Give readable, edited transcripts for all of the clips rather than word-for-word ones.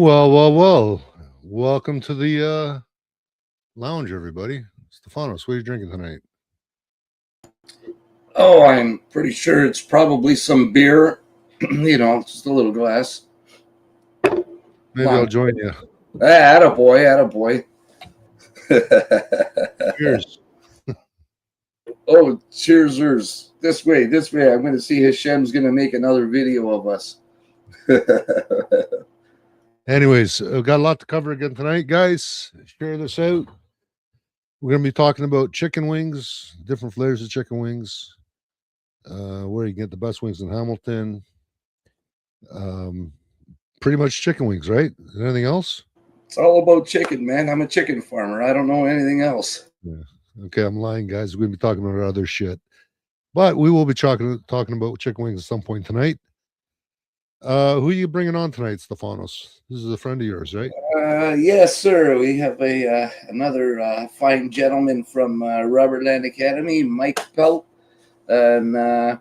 Well. Welcome to the lounge, everybody. Stefanos, what are you drinking tonight? Oh, I'm pretty sure it's probably some beer. Just a little glass. Maybe I'll join you. Attaboy, attaboy. Cheers. Oh, cheersers. This way, this way. I'm going to see Hashem's going to make another video of us. Anyways, we've got a lot to cover again tonight, guys. Share this out. We're going to be talking about chicken wings, different flavors of chicken wings, where you can get the best wings in Hamilton. Pretty much chicken wings, right? Anything else? It's all about chicken, man. I'm a chicken farmer. I don't know anything else. Yeah. Okay, I'm lying, guys. We're going to be talking about other shit. But we will be talking about chicken wings at some point tonight. Who are you bringing on tonight, Stefanos? This is a friend of yours, right? Yes, sir. We have another fine gentleman from Robert Land Academy, Mike Pelt. And I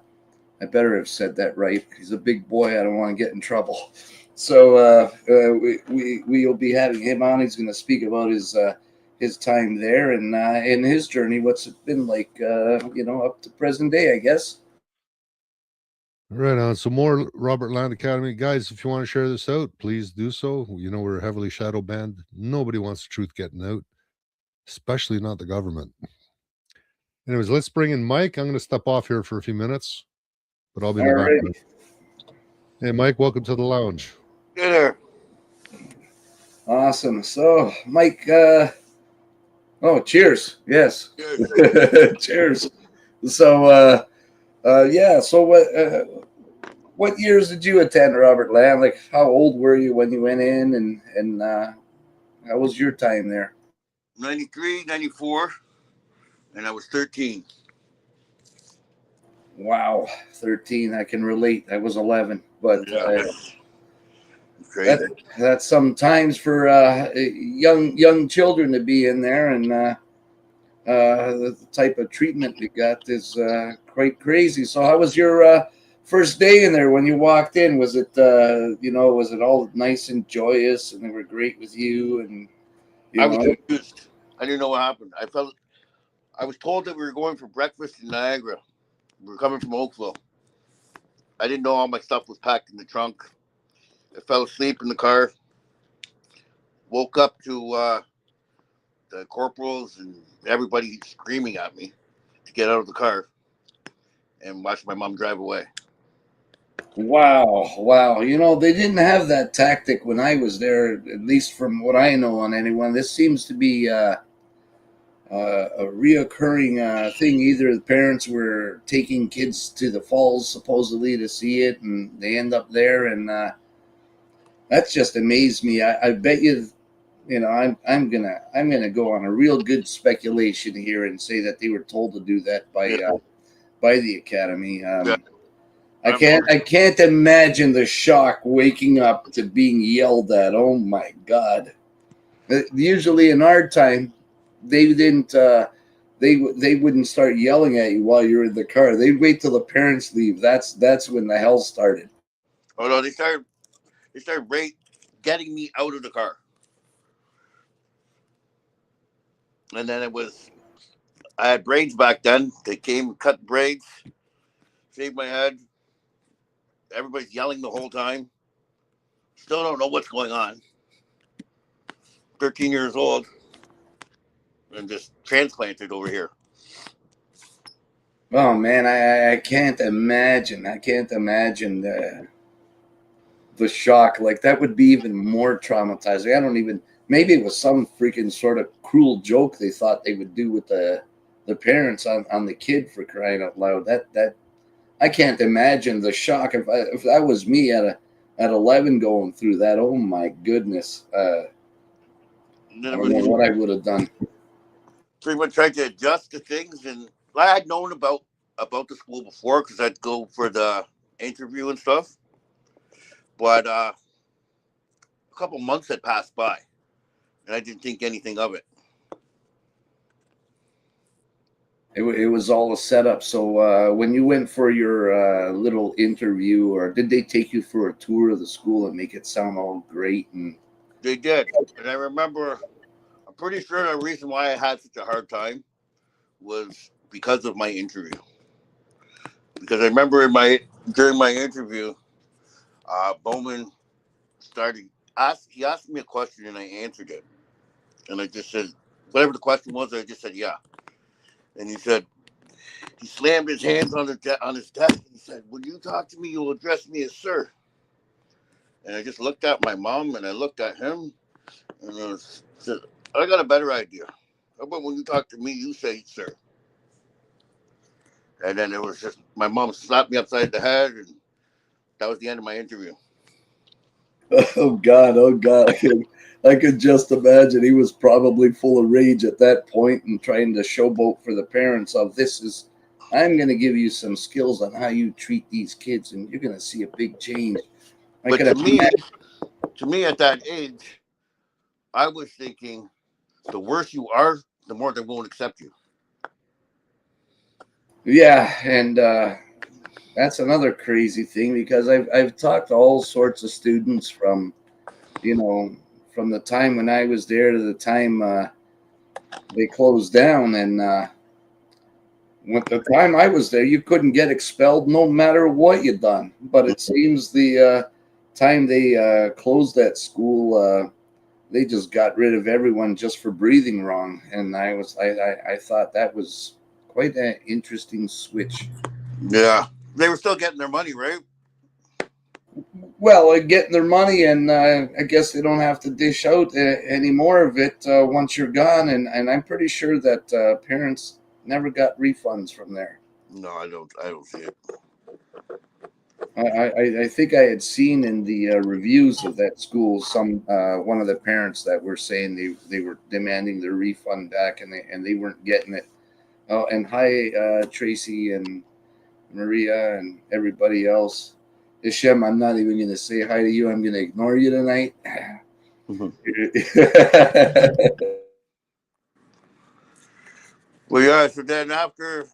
better have said that right. He's a big boy. I don't want to get in trouble. So we'll be having him on. He's going to speak about his time there and in his journey. What's it been like? Up to present day, I guess. Right on. So more Robert Land Academy. Guys, if you want to share this out, please do so. You know, we're heavily shadow banned. Nobody wants the truth getting out, especially not the government. Anyways, let's bring in Mike. I'm going to step off here for a few minutes, but I'll be in the background. Hey, Mike, welcome to the lounge. Hey there. Awesome. So, Mike, cheers. Yes. Cheers. So, so what years did you attend Robert Land? Like, how old were you when you went in, and how was your time there? 93, 94, and I was 13. Wow, 13. I can relate. I was 11, but that's sometimes for young children to be in there, and the type of treatment you got is quite crazy. So, how was your first day in there when you walked in? Was it was it all nice and joyous, and they were great with you? And I was confused. I didn't know what happened. I was told that we were going for breakfast in Niagara. We were coming from Oakville. I didn't know all my stuff was packed in the trunk. I fell asleep in the car. Woke up to the corporals and everybody screaming at me to get out of the car and watch my mom drive away. Wow. They didn't have that tactic when I was there, at least from what I know on anyone. This seems to be a reoccurring thing. Either the parents were taking kids to the falls supposedly to see it, and they end up there, and that's just amazed me. I bet you, I'm gonna go on a real good speculation here and say that they were told to do that by the academy. I can't imagine the shock waking up to being yelled at. Oh my God! Usually in our time, they didn't. They wouldn't start yelling at you while you're in the car. They'd wait till the parents leave. That's when the hell started. Oh no, they started getting me out of the car, and then I had braids back then. They came, cut braids, shaved my head. Everybody's yelling the whole time. Still don't know what's going on. 13 years old and just transplanted over here. Oh man, I can't imagine. I can't imagine the shock. Like that would be even more traumatizing. I don't even. Maybe it was some freaking sort of cruel joke they thought they would do with the parents on the kid, for crying out loud. That I can't imagine the shock if that was me at 11 going through that. Oh my goodness. I don't know what I would have done. Pretty much tried to adjust to things, and I had known about the school before because I'd go for the interview and stuff. But a couple months had passed by, and I didn't think anything of it. It was all a setup. So when you went for your little interview, or did they take you for a tour of the school and make it sound all great? And They did. And I remember, I'm pretty sure the reason why I had such a hard time was because of my interview. Because I remember during my interview, Bowman he asked me a question and I answered it. And I just said, whatever the question was, I just said, yeah. And he slammed his hands on his desk and he said, when you talk to me, you'll address me as sir. And I just looked at my mom and I looked at him and I said, I got a better idea. How about when you talk to me, you say sir? And then it was just, my mom slapped me upside the head and that was the end of my interview. Oh God, oh God. I could just imagine he was probably full of rage at that point and trying to showboat for the parents of I'm going to give you some skills on how you treat these kids and you're going to see a big change. But to me at that age, I was thinking the worse you are, the more they won't accept you. Yeah, and that's another crazy thing because I've talked to all sorts of students from from the time when I was there to the time they closed down, and with the time I was there, you couldn't get expelled no matter what you done. But it seems the time they closed that school, they just got rid of everyone just for breathing wrong, and I thought that was quite an interesting switch. Yeah. They were still getting their money, right? Well, getting their money, and I guess they don't have to dish out any more of it once you're gone. And I'm pretty sure that parents never got refunds from there. No, I don't. I don't see it. I think I had seen in the reviews of that school some one of the parents that were saying they were demanding their refund back, and they weren't getting it. Oh, and hi, Tracy and Maria and everybody else. Ishem, I'm not even going to say hi to you. I'm going to ignore you tonight. Well, yeah. So then after,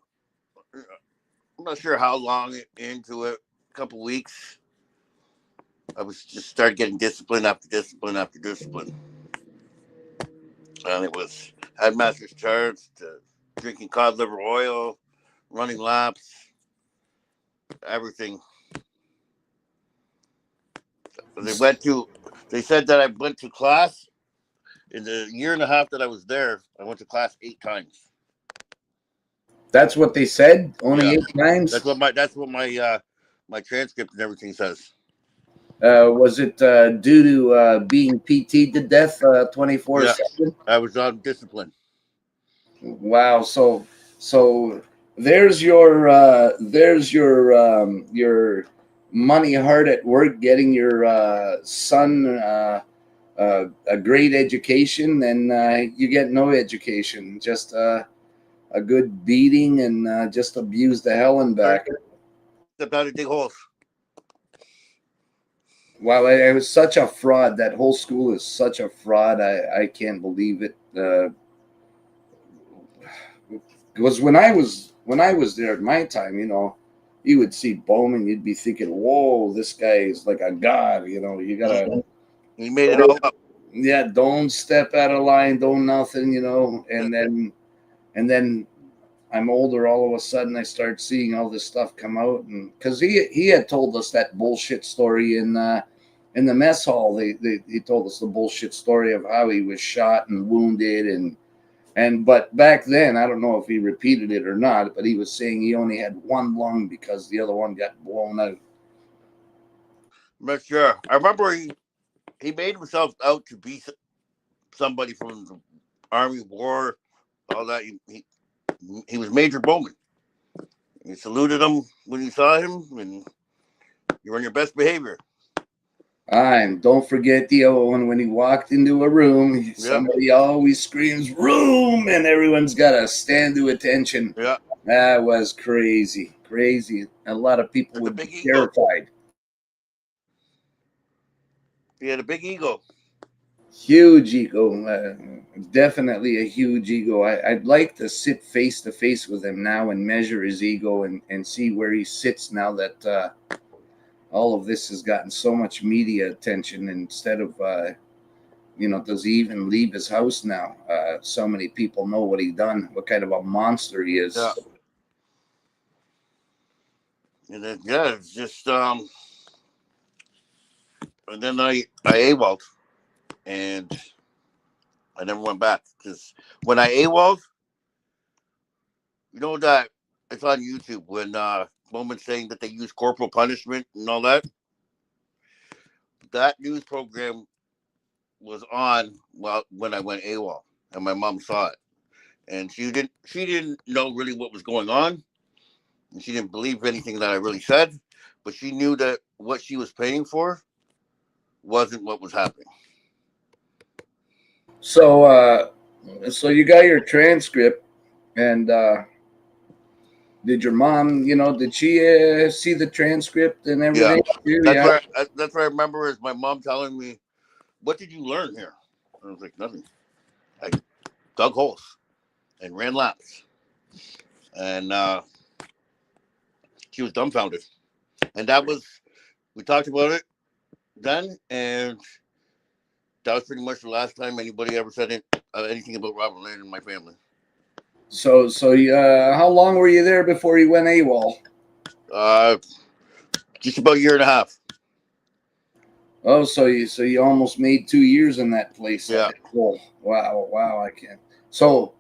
I'm not sure how long into it, a couple weeks, I was just started getting discipline after discipline after discipline. And it was headmaster's charge to drinking cod liver oil, running laps, everything. They said that I went to class in the year and a half that I was there. I went to class 8 times. That's what they said. Only Yeah, 8 times. that's what my transcript and everything says. Was it due to being PT to death 24/7? I was on discipline. Wow. So there's your money hard at work getting your son a great education, and you get no education, just a good beating, and just abuse the hell and back. About to dig holes. Wow, I was such a fraud. That whole school is such a fraud. I can't believe it. Because when I was there at my time, you would see Bowman, you'd be thinking, "Whoa, this guy is like a god." You gotta. He made it all up. Yeah, don't step out of line, don't nothing. And then I'm older. All of a sudden, I start seeing all this stuff come out, and because he had told us that bullshit story in the mess hall. He told us the bullshit story of how he was shot and wounded, but back then, I don't know if he repeated it or not, but he was saying he only had one lung because the other one got blown out. I'm not sure. I remember he made himself out to be somebody from the Army War, all that. He was Major Bowman. You saluted him when you saw him, and you were on your best behavior. And don't forget the old one when he walked into a room, somebody always screams "room," and everyone's got to stand to attention. Yeah, that was crazy. A lot of people would be terrified. He had a big ego. Huge ego, definitely a huge ego. I'd like to sit face to face with him now and measure his ego and see where he sits now that all of this has gotten so much media attention instead of does he even leave his house now? So many people know what he done, what kind of a monster he is. Yeah. And then it's just and then I AWOL'd and I never went back because when I AWOL'd, you know that it's on YouTube when women saying that they use corporal punishment and all that. That news program was on when I went AWOL, and my mom saw it, and she didn't know really what was going on, and she didn't believe anything that I really said, but she knew that what she was paying for wasn't what was happening. So you got your transcript, and did your mom, did she see the transcript and Yeah, everything too? that's Yeah. what I remember is my mom telling me, "What did you learn here?" I was like, "Nothing. I dug holes and ran laps," and she was dumbfounded. And that was we talked about it then, and that was pretty much the last time anybody ever said anything about Robert Lane and my family. So how long were you there before you went AWOL? Uh, just about a year and a half. Oh, so you almost made 2 years in that place. Yeah, Oh, wow, I can't. So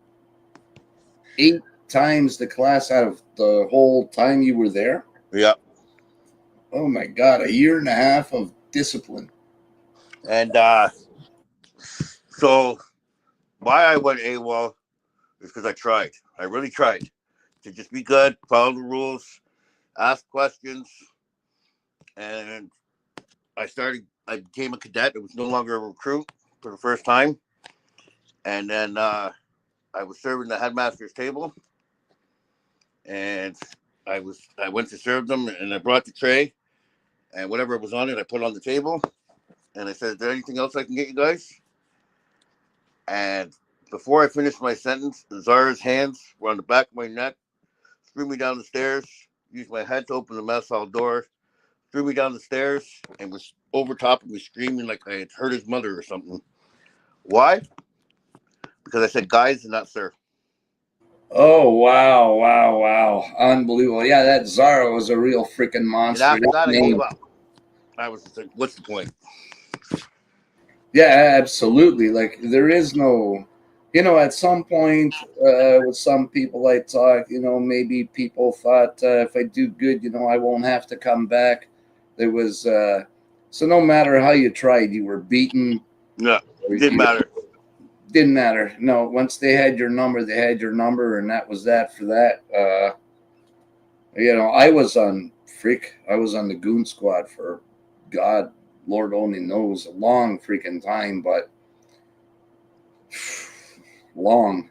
8 times the class out of the whole time you were there. yeah. Oh my God, a year and a half of discipline. And so why I went AWOL is because I tried. I really tried to just be good, follow the rules, ask questions, and I became a cadet. I was no longer a recruit for the first time, and then I was serving the headmaster's table, and I went to serve them, and I brought the tray, and whatever was on it, I put on the table, and I said, "Is there anything else I can get you guys?" And before I finished my sentence, Zara's hands were on the back of my neck, threw me down the stairs, used my head to open the mess hall door, threw me down the stairs, and was over top of me screaming like I had hurt his mother or something. Why? Because I said guys and not sir. Oh wow, unbelievable! Yeah, that Zara was a real freaking And monster. after That that, I name. gave up. I was just like, what's the point? Yeah, absolutely. Like there is no, at some point, with some people I talk, maybe people thought if I do good, I won't have to come back. There was so no matter how you tried, you were beaten. No, Or it didn't you matter. didn't matter. No, once they had your number, they had your number, and that was that for that. I was on I was on the goon squad for God, Lord only knows, a long freaking time, but long.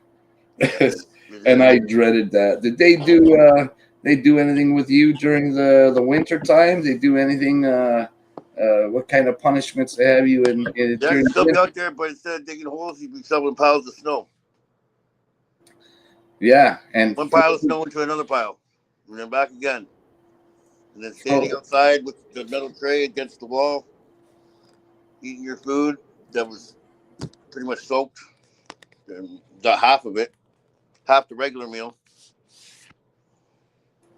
And I dreaded that. Did they do anything with you during the winter time? They do anything? What kind of punishments they have you in Yeah, during you the still be winter? out there, but instead of digging holes, you'd be shoveling piles of snow. Yeah, and One pile of snow into another pile, and then back again. And then standing so outside with the metal tray against the wall, eating your food that was pretty much soaked, and got half of it, half the regular meal.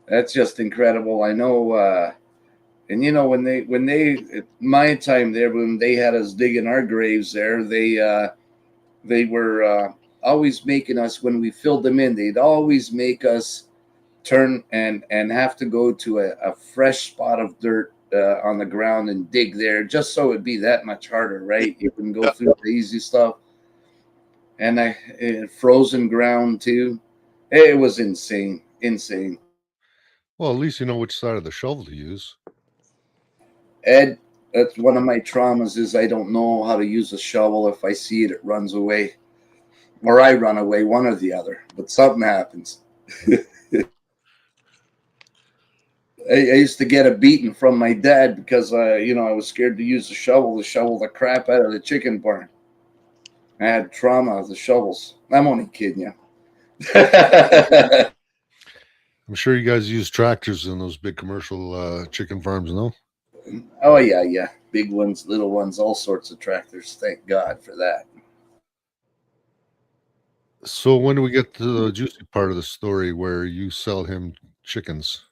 that's just incredible. I know. And when they my time there, when they had us digging our graves there, they were always making us, when we filled them in, they'd always make us turn and have to go to a fresh spot of dirt on the ground and dig there, just so it'd be that much harder, right? You can go Yeah, through the easy stuff, and frozen ground too. It was insane, insane. Well, at least you know which side of the shovel to use. Ed, that's one of my traumas is I don't know how to use a shovel. If I see it, it runs away, or I run away, one or the other. But something happens. I used to get a beating from my dad because I was scared to use the shovel to shovel the crap out of the chicken barn. I had trauma of the shovels. I'm only kidding you. I'm sure you guys use tractors in those big commercial chicken farms, no? Oh yeah, yeah, big ones, little ones, all sorts of tractors. Thank God for that. So when do we get to the juicy part of the story where you sell him chickens?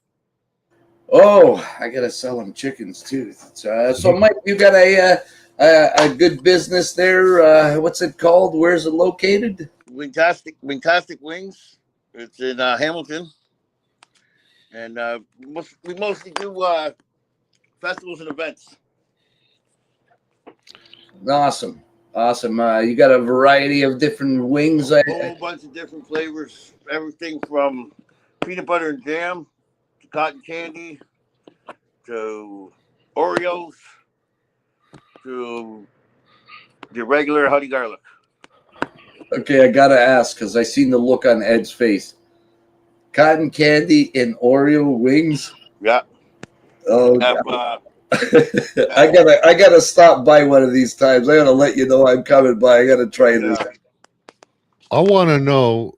Oh, I gotta sell them chickens too. So Mike, you got a good business there. What's it called? Where's it located? Wingtastic Wings. It's in Hamilton, and we mostly do festivals and events. Awesome. You got a variety of different wings. A whole bunch of different flavors, everything from peanut butter and jam to cotton candy to Oreos to the regular honey garlic. Okay, I gotta ask because I seen the look on Ed's face. Cotton candy and Oreo wings. Yeah. Oh, Have, I gotta stop by one of these times. I gotta let you know I'm coming by. I gotta try this. I want to know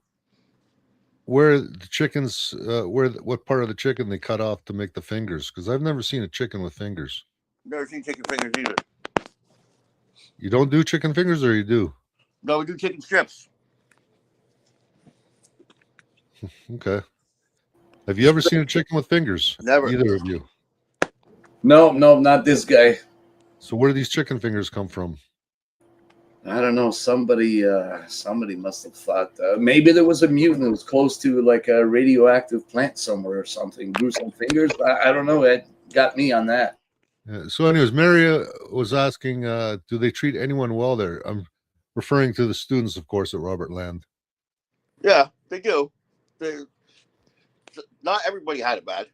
where the chickens, what part of the chicken they cut off to make the fingers, because I've never seen a chicken with fingers. Never seen chicken fingers either. You don't do chicken fingers, or you do? No, we do chicken strips. Okay. Have you ever seen a chicken with fingers? Never. Either of you. No, not this guy. So where do these chicken fingers come from? I don't know. Somebody must have thought maybe there was a mutant that was close to like a radioactive plant somewhere or something. Grew some fingers. I don't know. Ed got me on that. So, anyways, Mary was asking, do they treat anyone well there? I'm referring to the students, of course, at Robert Land. Yeah, they do. Not everybody had it bad.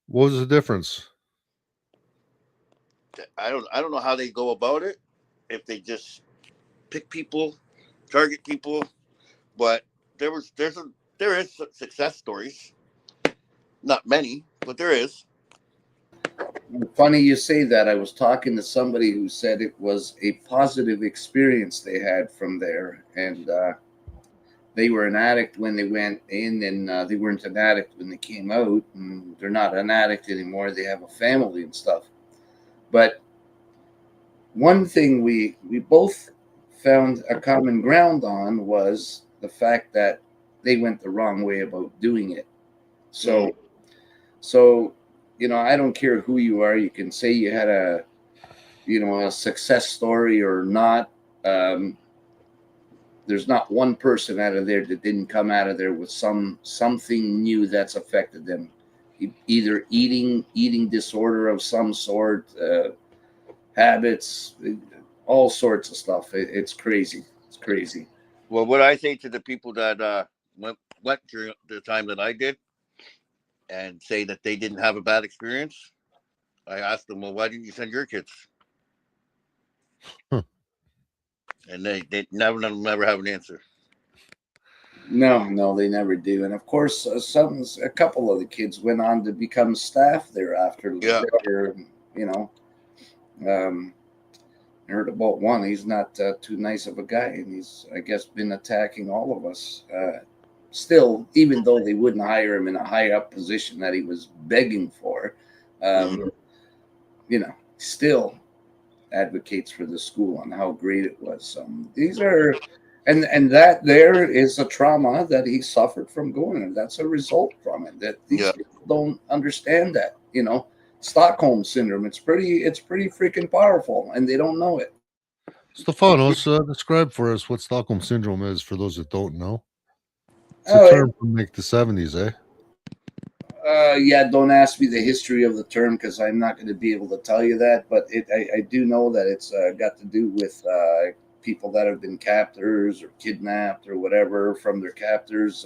What was the difference? I don't know how they go about it. If they just pick people, target people, but there is success stories. Not many, but there is. Funny you say that. I was talking to somebody who said it was a positive experience they had from there, and they were an addict when they went in, and they weren't an addict when they came out, and they're not an addict anymore. They have a family and stuff. But one thing we both found a common ground on was the fact that they went the wrong way about doing it. So I don't care who you are. You can say you had a success story or not. There's not one person out of there that didn't come out of there with something new that's affected them, either eating disorder of some sort, habits, all sorts of stuff. It's crazy. It's crazy. Well, what I say to the people that went during the time that I did, and say that they didn't have a bad experience, I asked them, well, why didn't you send your kids? And they never have an answer. No, they never do. And of course, a couple of the kids went on to become staff thereafter. Yeah. I heard about one. He's not too nice of a guy, and he's, I guess, been attacking all of us. Still, even though they wouldn't hire him in a high up position that he was begging for, still advocates for the school and how great it was. These are, and that there is a trauma that he suffered from going, and that's a result from it. That these people don't understand that. Stockholm syndrome. It's pretty freaking powerful, and they don't know it. Stefanos, describe for us what Stockholm syndrome is for those that don't know. It's a term from like the 70s, eh? Yeah, don't ask me the history of the term because I'm not going to be able to tell you that. But I do know that it's got to do with people that have been captors or kidnapped or whatever from their captors.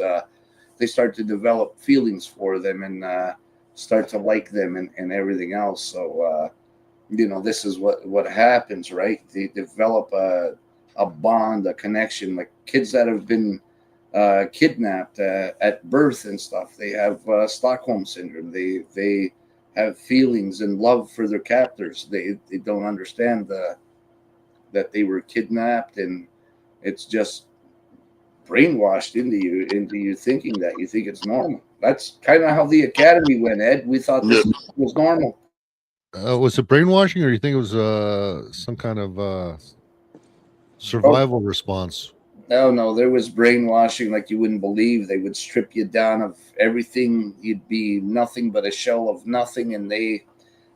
They start to develop feelings for them and start to like them and everything else. So, this is what happens, right? They develop a bond, a connection, like kids that have been kidnapped at birth and stuff. They have Stockholm syndrome. They have feelings and love for their captors. They don't understand that they were kidnapped, and it's just brainwashed into you thinking that you think it's normal. That's kind of how the academy went, Ed. We thought this was normal. Was it brainwashing, or you think it was some kind of Oh, survival response? no, there was brainwashing like you wouldn't believe. They would strip you down of everything. You'd be nothing but a shell of nothing, and they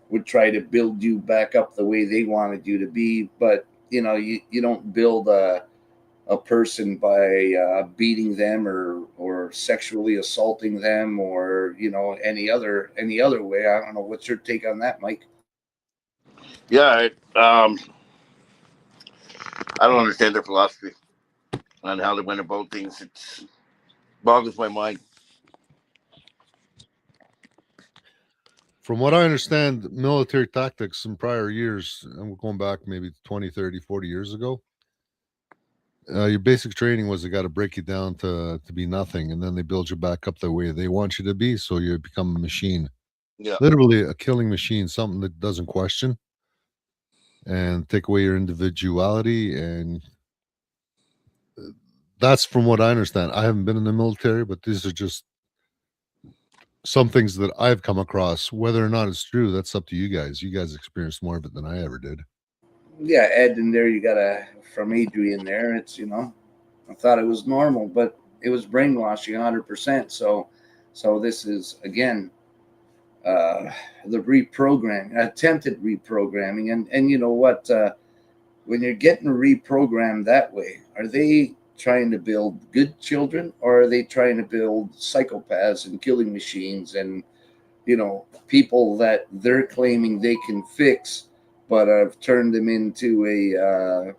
would try to build you back up the way they wanted you to be. But you don't build a person by beating them or sexually assaulting them or any other way. I don't know. What's your take on that, Mike? Yeah, I don't understand their philosophy on how they went about things. It boggles my mind. From what I understand, military tactics in prior years, and we're going back maybe 20, 30, 40 years ago, your basic training was they got to break you down to be nothing, and then they build you back up the way they want you to be, so you become a machine, Yeah. literally a killing machine, something that doesn't question and take away your individuality. And that's from what I understand. I haven't been in the military, but these are just some things that I've come across. Whether or not it's true, that's up to you guys. You guys experienced more of it than I ever did. Yeah, Ed, in there you got a from Adrian there. It's I thought it was normal, but it was brainwashing 100%. So this is again uh, the reprogramming, attempted reprogramming, and you know what? When you're getting reprogrammed that way, are they trying to build good children or are they trying to build psychopaths and killing machines and people that they're claiming they can fix, but have turned them into a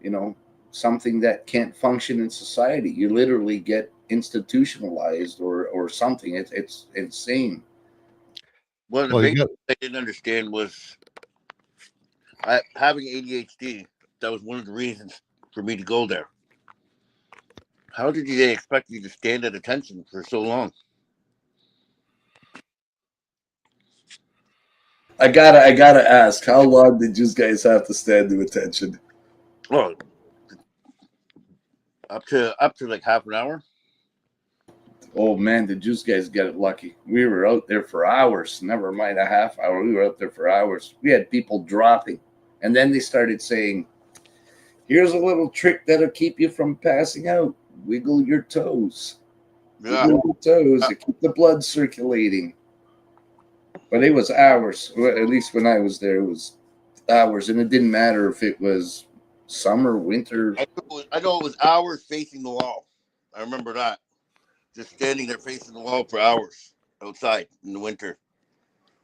you know something that can't function in society? You literally get institutionalized or something. It's insane. One of the Well, you big got things I didn't understand was having ADHD. That was one of the reasons for me to go there. How did they expect you to stand at attention for so long? I gotta ask, how long did you guys have to stand to attention? Well, up to like half an hour. Oh man, did you guys get it lucky? We were out there for hours. Never mind a half hour. We were out there for hours. We had people dropping, and then they started saying, "Here's a little trick that'll keep you from passing out. Wiggle your toes. Yeah. Wiggle your toes Uh, to keep the blood circulating." But it was hours. Well, at least when I was there, it was hours, and it didn't matter if it was summer, winter. I know it was hours facing the wall. I remember that. Just standing there facing the wall for hours outside in the winter.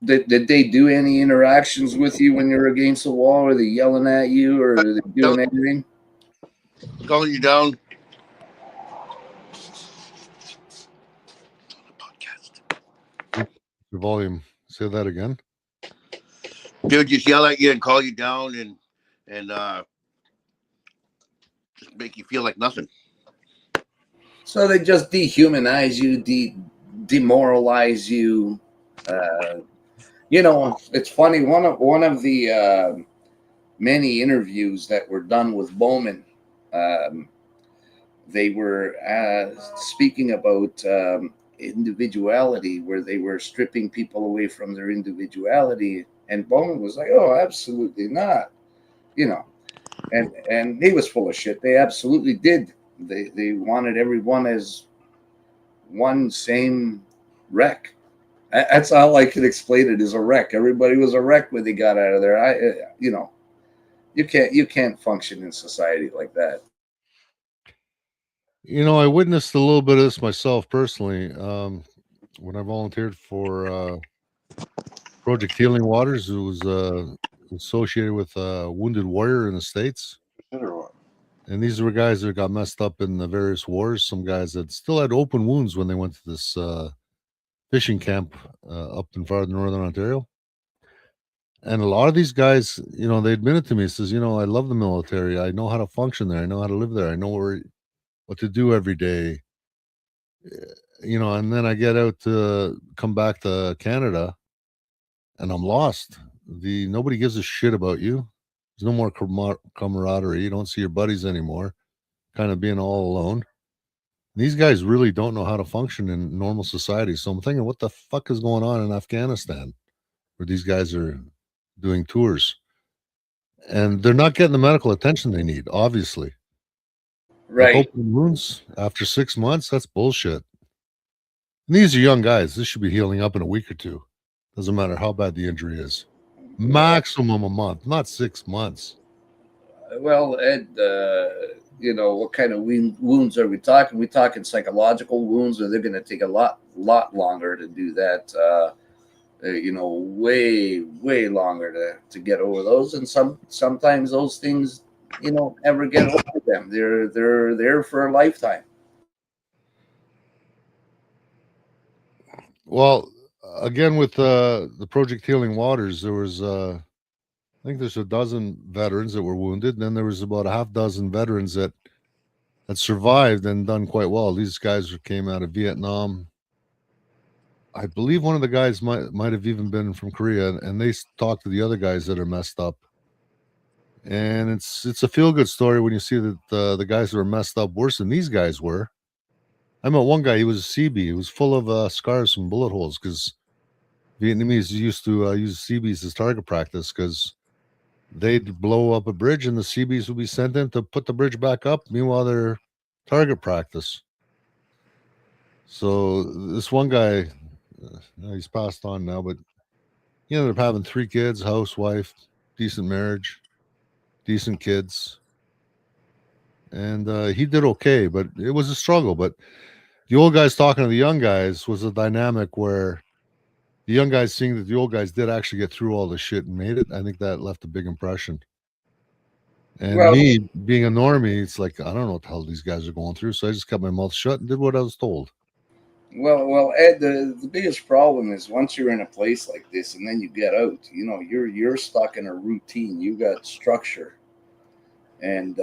Did they do any interactions with you when you're against the wall? Are they yelling at you, or are they Tell- doing anything? Calling you down. Podcast. your volume. Say that again. They would just yell at you and call you down and just make you feel like nothing. So they just dehumanize you, demoralize you. Uh, it's funny. One of the many interviews that were done with Bowman, um, they were speaking about individuality, where they were stripping people away from their individuality, and Bowman was like, "Oh, absolutely not," you know, and he was full of shit. They absolutely did. They wanted everyone as one same wreck. That's all I could explain it as a wreck. Everybody was a wreck when they got out of there. You can't function in society like that. I witnessed a little bit of this myself personally when I volunteered for Project Healing Waters. It was associated with Wounded Warrior in the States. And these were guys that got messed up in the various wars. Some guys that still had open wounds when they went to this fishing camp up in far northern Ontario. And a lot of these guys, they admitted to me, says, I love the military. I know how to function there. I know how to live there. I know what to do every day. And then I get out to come back to Canada and I'm lost. Nobody gives a shit about you. There's no more camaraderie. You don't see your buddies anymore. Kind of being all alone. These guys really don't know how to function in normal society. So I'm thinking, what the fuck is going on in Afghanistan? where these guys are doing tours, and they're not getting the medical attention they need. Obviously, like Right. open wounds after 6 months, that's bullshit. And these are young guys. This should be healing up in a week or two. Doesn't matter how bad the injury is. Well, Maximum a month, not 6 months. well, Ed, what kind of wounds are we talking? We talking psychological wounds, or they're going to take a lot longer to do that? Way longer to get over those, and sometimes those things, never get over them. They're there for a lifetime. Well, again with the Project Healing Waters, there was I think there's a dozen veterans that were wounded, and then there was about a half dozen veterans that had survived and done quite well. These guys came out of Vietnam. I believe one of the guys might have even been from Korea, and they talked to the other guys that are messed up. And it's a feel good story when you see that the guys that are messed up worse than these guys were. I met one guy. He was a CB. He was full of scars from bullet holes because Vietnamese used to use CBs as target practice because they'd blow up a bridge and the CBs would be sent in to put the bridge back up. Meanwhile, they're target practice. So this one guy, he's passed on now, but he ended up having 3 kids, housewife, decent marriage, decent kids, and he did okay. But it was a struggle. But the old guys talking to the young guys was a dynamic where the young guys seeing that the old guys did actually get through all the shit and made it. I think that left a big impression. And Well, me being a normie, it's like I don't know what the hell these guys are going through. So I just kept my mouth shut and did what I was told. well, Ed, the biggest problem is once you're in a place like this and then you get out, you're stuck in a routine. You got structure, and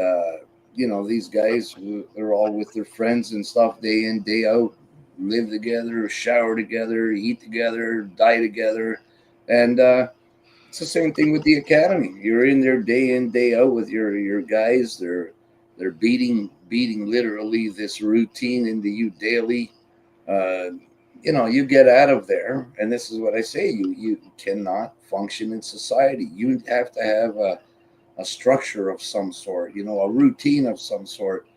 these guys they're all with their friends and stuff day in day out, live together, shower together, eat together, die together, and it's the same thing with the academy. You're in there day in day out with your guys. They're beating literally this routine into you daily. uh, you get out of there, and this is what I say: you cannot function in society. You have to have a structure of some sort, a routine of some sort.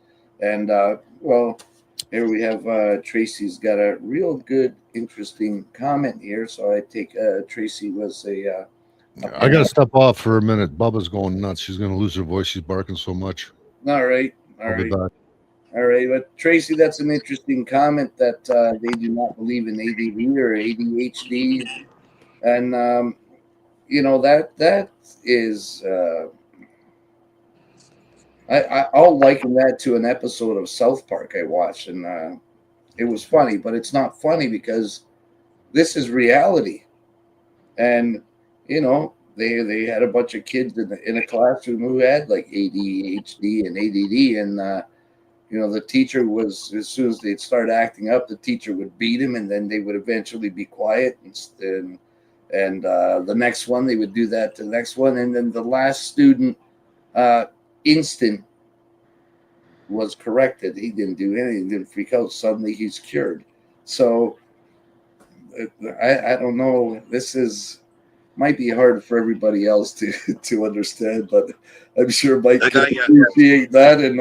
And well, here we have Tracy's got a real good, interesting comment here. So I take Tracy was a I got to parent. step off for a minute. Bubba's going nuts. She's going to lose her voice. She's barking so much. All right, all I'll be right. back. All right, but Tracy, that's an interesting comment that they do not believe in ADD or ADHD, and that is I'll liken that to an episode of South Park I watched, and it was funny, but it's not funny because this is reality, and they had a bunch of kids in a classroom who had like ADHD and ADD, and the teacher was, as soon as they'd start acting up, the teacher would beat him, and then they would eventually be quiet, and the next one they would do that to the next one, and then the last student uh, instant was corrected. He didn't do anything, didn't freak out. Suddenly he's cured. So I don't know. This is might be hard for everybody else to to understand, but I'm sure Mike I can got you. appreciate that, and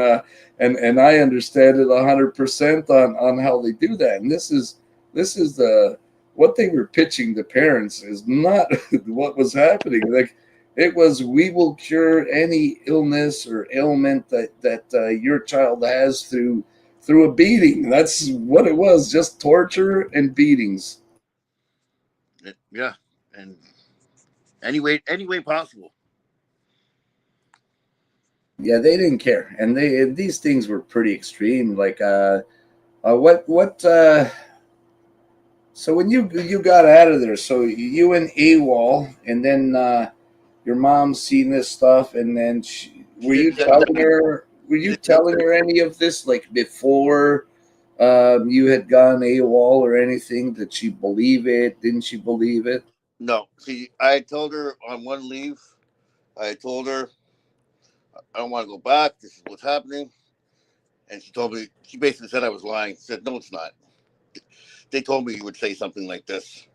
I understand it 100% on how they do that. And this is the what they were pitching to parents is not what was happening. Like it was, we will cure any illness or ailment that your child has through a beating. That's what it was, just torture and beatings. Yeah, and any way possible. Yeah, they didn't care, and these things were pretty extreme. Like, what? So when you got out of there, so you went AWOL, and then your mom seen this stuff, and then She didn't send were you she didn't telling her any of this like before you had gone AWOL or anything? Did she believe it? Didn't she believe it? No, see, I told her on one leave. I told her I don't want to go back. This is what's happening, and she told me, she basically said I was lying. She said, "No, it's not. They told me you would say something like this."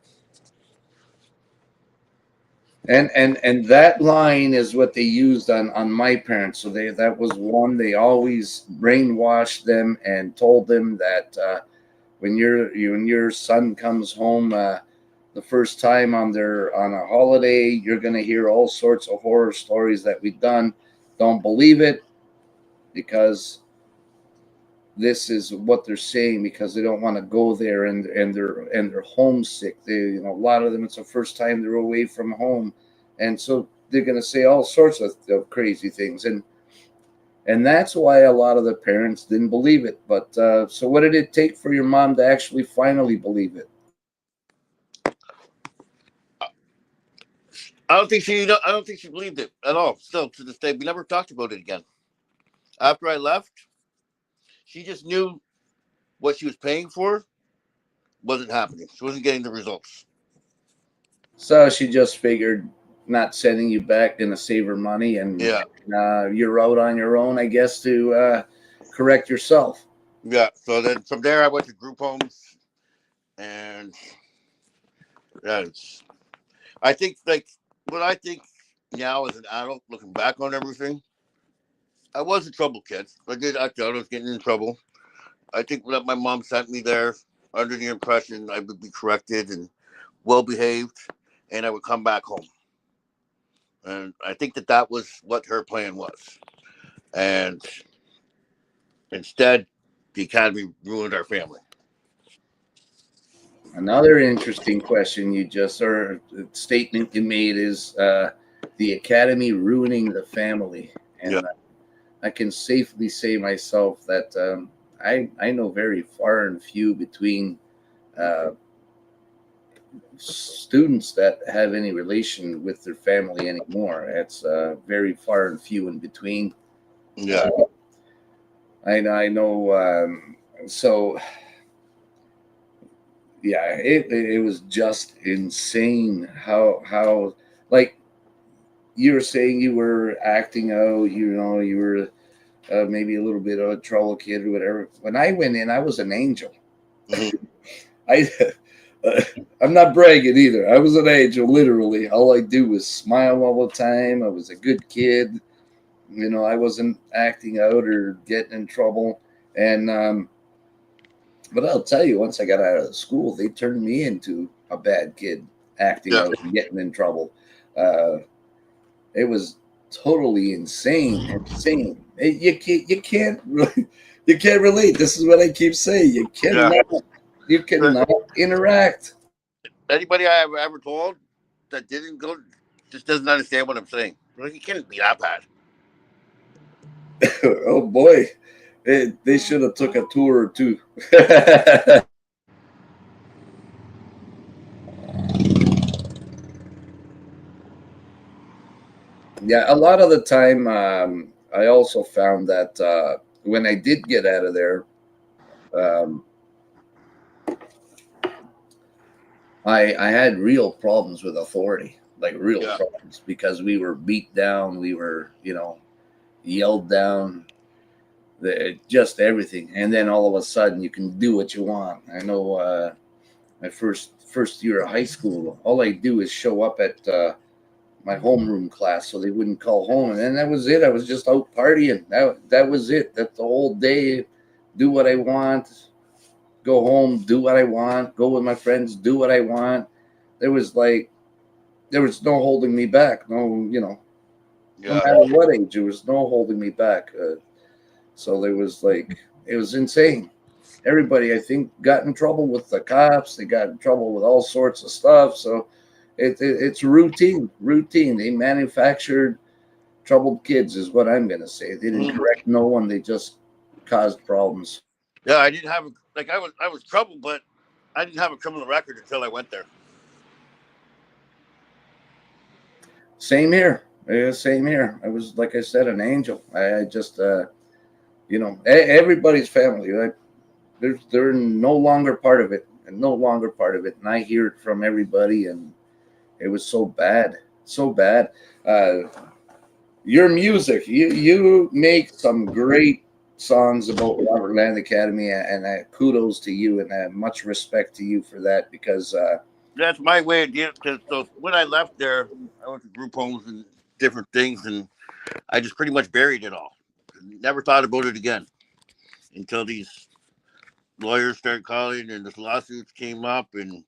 And that line is what they used on my parents. So that was one, they always brainwashed them and told them that when your son comes home the first time on a holiday, you're going to hear all sorts of horror stories that we've done. Don't believe it, because this is what they're saying, because they don't want to go there, and they're homesick. They, a lot of them, it's the first time they're away from home, and so they're going to say all sorts of crazy things, and that's why a lot of the parents didn't believe it. But so what did it take for your mom to actually finally believe it? I don't think she believed it at all. Still to this day, we never talked about it again. After I left, she just knew what she was paying for wasn't happening. She wasn't getting the results. So she just figured not sending you back going to save her money, and Yeah, you're out on your own, I guess, to correct yourself. yeah. So then from there, I went to group homes, and yeah, I think like what I think now as an adult, looking back on everything, I was a trouble kid. I did act out. I was getting in trouble. I think that my mom sent me there under the impression I would be corrected and well behaved, and I would come back home. And I think that that was what her plan was. And instead, the academy ruined our family. Another interesting question you just, or statement you made, is the academy ruining the family. Yeah. And I can safely say myself that I know very far and few between uh, students that have any relation with their family anymore. It's very far and few in between. Yeah. Uh, I know. So yeah, it was just insane how like you were saying, you were acting out. You were maybe a little bit of a trouble kid or whatever. When I went in, I was an angel. Hmm. I uh, I'm not bragging either. I was an angel, literally. All I do was smile all the time. I was a good kid. I wasn't acting out or getting in trouble. And but I'll tell you, once I got out of school, they turned me into a bad kid, acting Yeah. out and getting in trouble. Uh, it was totally insane, insane. You can't really, you can't relate. This is what I keep saying. Yeah. You cannot interact. Anybody I ever told that didn't go just doesn't understand what I'm saying. Like, it can't be that bad. Oh boy, they should have took a tour or two. Yeah, a lot of the time, I also found that when I did get out of there, um, I had real problems with authority, like real Yeah. problems, because we were beat down, we were, yelled down, just everything, and then all of a sudden you can do what you want. I know my first year of high school, all I do is show up at my homeroom class, so they wouldn't call home, and then that was it. I was just out partying. That was it. That's the whole day. Do what I want. Go home. Do what I want. Go with my friends. Do what I want. There was like there was no holding me back. No, no Yeah. matter what age, there was no holding me back. So there was like it was insane. Everybody, I think, got in trouble with the cops. They got in trouble with all sorts of stuff. So it's routine. They manufactured troubled kids, is what I'm gonna say. They didn't Mhm. correct no one. They just caused problems. Yeah. I didn't have like I was trouble, but I didn't have a criminal record until I went there. Same here. Yeah, same here. I was, like I said, an angel. I just, everybody's family. Right? They're no longer part of it, and no longer part of it. And I hear it from everybody, and it was so bad, so bad. Uh, your music, you make some great songs about Robert Land Academy, and kudos to you, and much respect to you for that, because that's my way of dealing. Because so when I left there, I went to group homes and different things, and I just pretty much buried it all. Never thought about it again until these lawyers started calling and the lawsuits came up and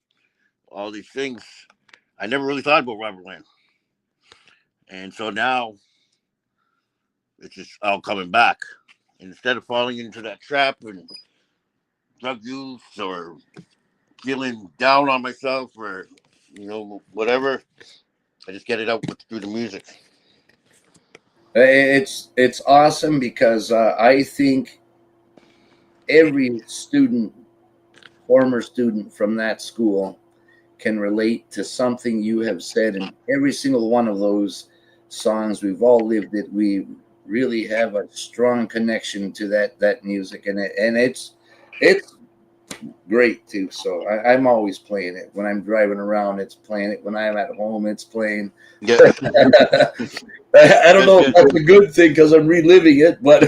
all these things. I never really thought about Robert Land, and so now it's just all coming back. And instead of falling into that trap and drug use or feeling down on myself or whatever, I just get it out through the music. It's awesome because I think every student, former student from that school, can relate to something you have said in every single one of those songs. We've all lived it. We really have a strong connection to that music, and it's great too. So I'm always playing it when I'm driving around. It's playing it when I'm at home. It's playing. Yeah. I don't know if that's a good thing because I'm reliving it, but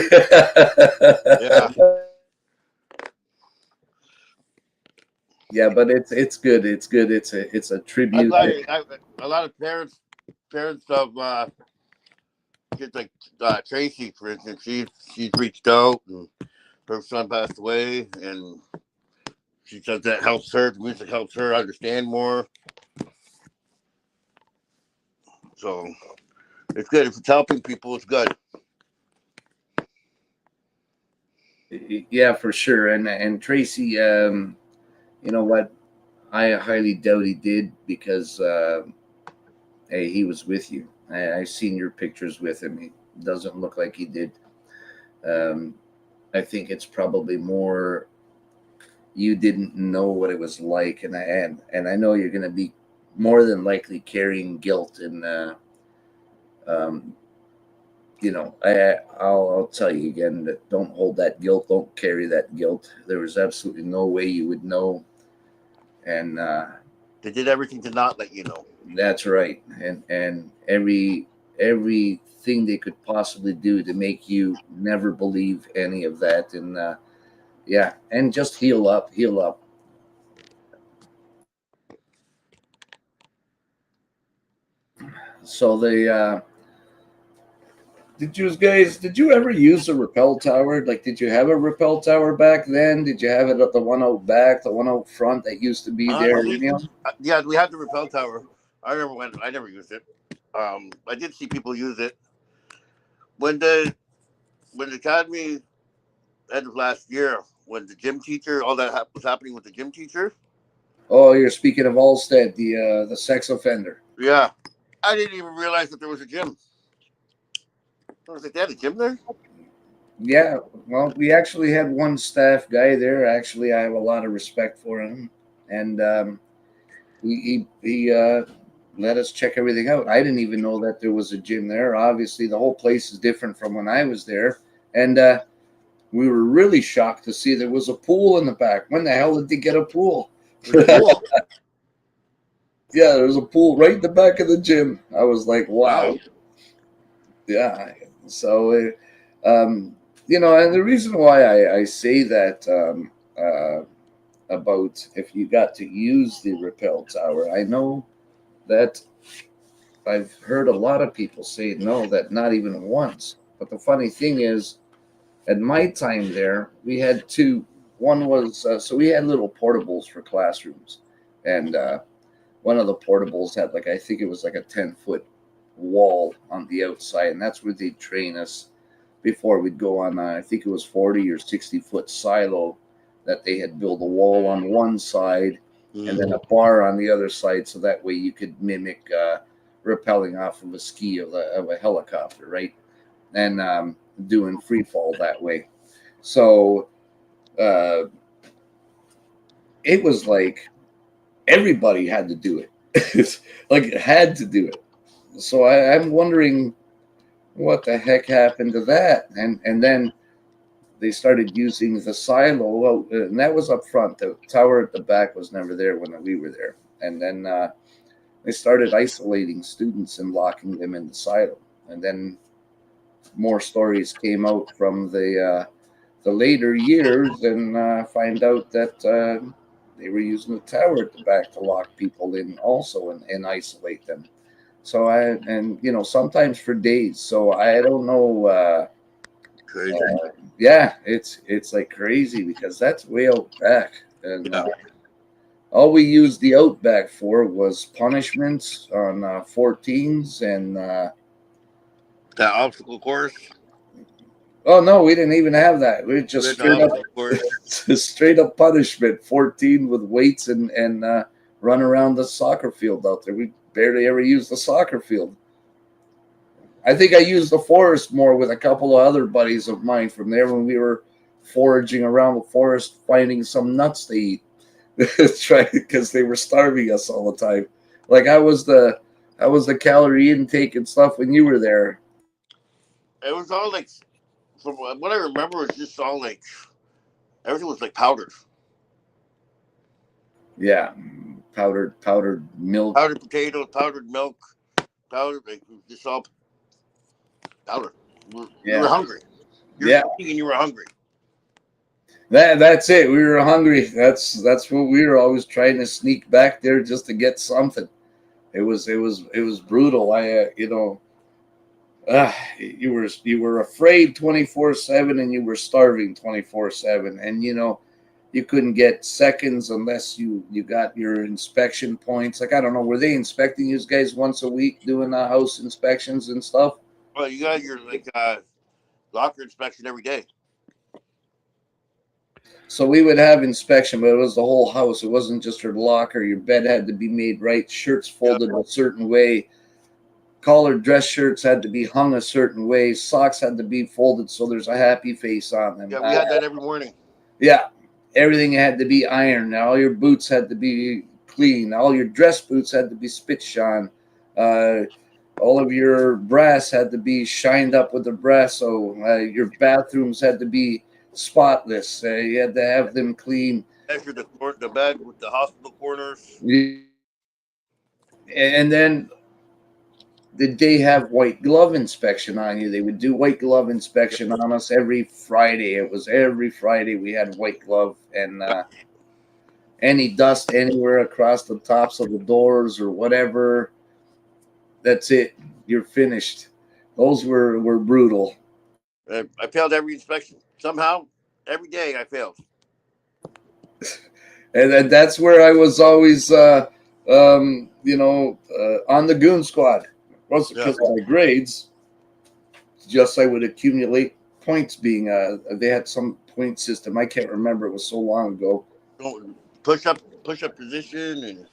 Yeah. yeah, but it's good. It's good. It's a I'm tribute. glad a lot of parents of kids like Tracy, for instance, she's reached out and her son passed away, and she says that helps her. The music helps her understand more. So it's good. If it's helping people, it's good. Yeah, for sure. And Tracy, you know what? I highly doubt he did because hey, he was with you. I've seen your pictures with him. He doesn't look like he did. Um, I think it's probably more you didn't know what it was like, and I know you're going to be more than likely carrying guilt and um, I'll tell you again that don't hold that guilt, don't carry that guilt. There was absolutely no way you would know, and They did everything to not let you know. that's right. And everything they could possibly do to make you never believe any of that, and yeah, and just heal up, heal up. So the did you ever use a rappel tower? Like, did you have a rappel tower back then? Did you have it at the one out back, the one out front that used to be there? Honestly, yeah, we had the rappel tower. I remember when I never used it. I did see people use it when the academy end of last year, when the gym teacher, all that was happening with the gym teacher. Oh, you're speaking of Allstead, the sex offender. Yeah, I didn't even realize that there was a gym. I was like, they had a gym there. Yeah, well, we actually had one staff guy there. Actually, I have a lot of respect for him, and he let us check everything out. I didn't even know that there was a gym there. Obviously, the whole place is different from when I was there, and we were really shocked to see there was a pool in the back. When the hell did they get a pool? Cool. Yeah, there was a pool right in the back of the gym. I was like, wow. Wow. Yeah. So, and the reason why I say that about if you got to use the rappel tower, I know that I've heard a lot of people say no, that not even once. But the funny thing is, at my time there, we had two. One was so we had little portables for classrooms, and one of the portables had like I think it was like a 10-foot wall on the outside, and that's where they'd train us before we'd go on. I think it was 40 or 60-foot silo that they had built a wall on one side and then a bar on the other side, so that way you could mimic rappelling off of a ski of a helicopter, right? And doing free fall that way. So uh, it was like everybody had to do it. Like it had to do it. So I'm wondering what the heck happened to that. And then they started using the silo. Well, and that was up front. The tower at the back was never there when we were there. And then they started isolating students and locking them in the silo. And then more stories came out from the later years, and find out that they were using the tower at the back to lock people in also and isolate them. So sometimes for days. So I don't know. Crazy. Yeah, it's like crazy because that's way out back, and Yeah. all we used the outback for was punishments on 14s and That obstacle course. oh no, we didn't even have that. We were just With the straight up obstacle course. straight up punishment. 14 with weights and run around the soccer field out there. We barely ever used the soccer field. I think I used the forest more with a couple of other buddies of mine from there when we were foraging around the forest finding some nuts to eat. Try because they were starving us all the time. Like I was the calorie intake and stuff when you were there. It was all like, from what I remember, it was just all like, everything was like powdered. Yeah, powdered milk. Powdered potatoes, powdered milk, powdered, like, it was just all powder. You were Yeah, hungry. You're yeah. eating and you were hungry. That's it. We were hungry. That's what we were always trying to sneak back there just to get something. It was brutal. You were afraid 24/7 and you were starving 24/7, and you couldn't get seconds unless you got your inspection points. Like I don't know, were they inspecting you guys once a week doing house inspections and stuff? Well, you got your like locker inspection every day. So we would have inspection, but it was the whole house. It wasn't just your locker. Your bed had to be made right, shirts folded a certain way, collared dress shirts had to be hung a certain way, socks had to be folded so there's a happy face on them. Yeah, we had that every morning. Yeah, everything had to be ironed. All your boots had to be clean. All your dress boots had to be spit shine. Uh, all of your brass had to be shined up with the brass. So your bathrooms had to be spotless. You had to have them clean. Measure the bed with the hospital corners. And then did they have white glove inspection on you? They would do white glove inspection on us every Friday. It was every Friday we had white glove, and any dust anywhere across the tops of the doors or whatever, that's it. You're finished. Those were brutal. I failed every inspection somehow. Every day I failed. And then that's where I was always, on the goon squad. It wasn't because of my grades, just I would accumulate points being, they had some point system. I can't remember. It was so long ago. Push up position, and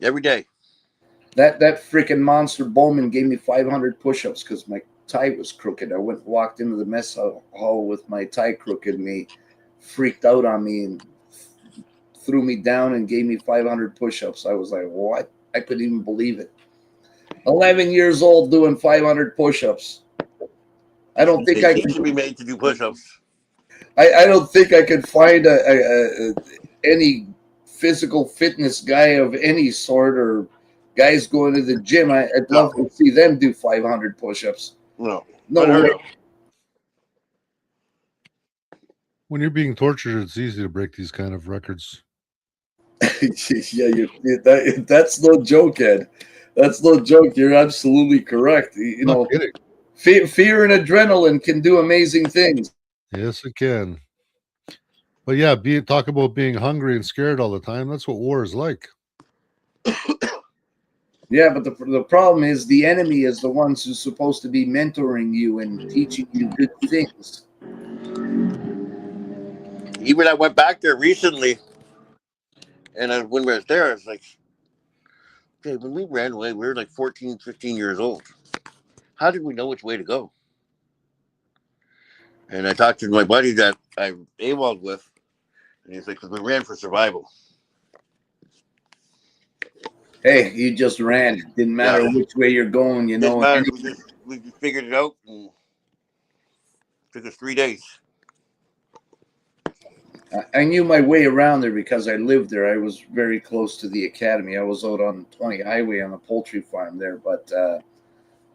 every day. That freaking monster Bowman gave me 500 push-ups because my tie was crooked. I walked into the mess hall with my tie crooked, and he freaked out on me and threw me down and gave me 500 push-ups. I was like, what? I couldn't even believe it. 11 years old doing 500 push-ups. I don't think I should be made to do push-ups. I don't think I could find any physical fitness guy of any sort or guys going to the gym. I'd love to see them do 500 push-ups. No way. When you're being tortured, it's easy to break these kind of records. Yeah, that's no joke, Ed. That's no joke. You're absolutely correct. Not kidding. Fear and adrenaline can do amazing things. Yes, it can. But yeah, talk about being hungry and scared all the time. That's what war is like. Yeah, but the problem is the enemy is the ones who's supposed to be mentoring you and teaching you good things. Even I went back there recently, and when we were there, it's like, okay, when we ran away, we were like 14, 15 years old. How did we know which way to go? And I talked to my buddy that I AWOL'd with, and he's like, because we ran for survival. Hey, you just ran. Didn't matter which way you're going, Didn't matter. We just figured it out, and it took us 3 days. I knew my way around there because I lived there. I was very close to the academy. I was out on 20 Highway on a poultry farm there, but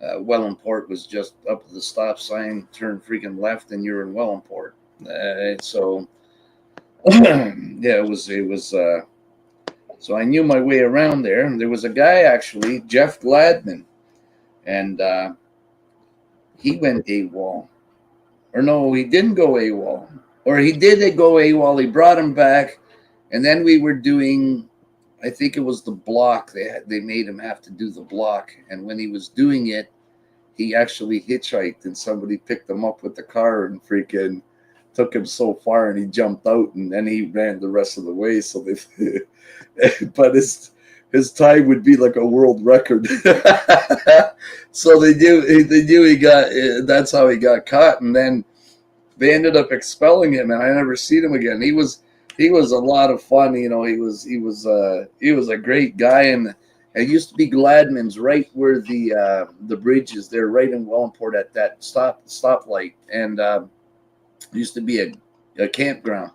Wellandport was just up to the stop sign, turn freaking left, and you're in Wellandport. So Yeah, it was. So I knew my way around there. And there was a guy actually, Jeff Gladman, and he went AWOL. Or no, he didn't go AWOL. Or he did go AWOL. He brought him back, and then we were doing. I think it was the block. They made him have to do the block, and when he was doing it, he actually hitchhiked, and somebody picked him up with the car and freaking took him so far, and he jumped out, and then he ran the rest of the way. So they, but his time would be like a world record. So they knew he got. That's how he got caught, and then they ended up expelling him, and I never seen him again. He was a lot of fun. He was a great guy, and it used to be Gladman's right where the bridge is there, right in Wellandport at that stoplight, and it used to be a campground.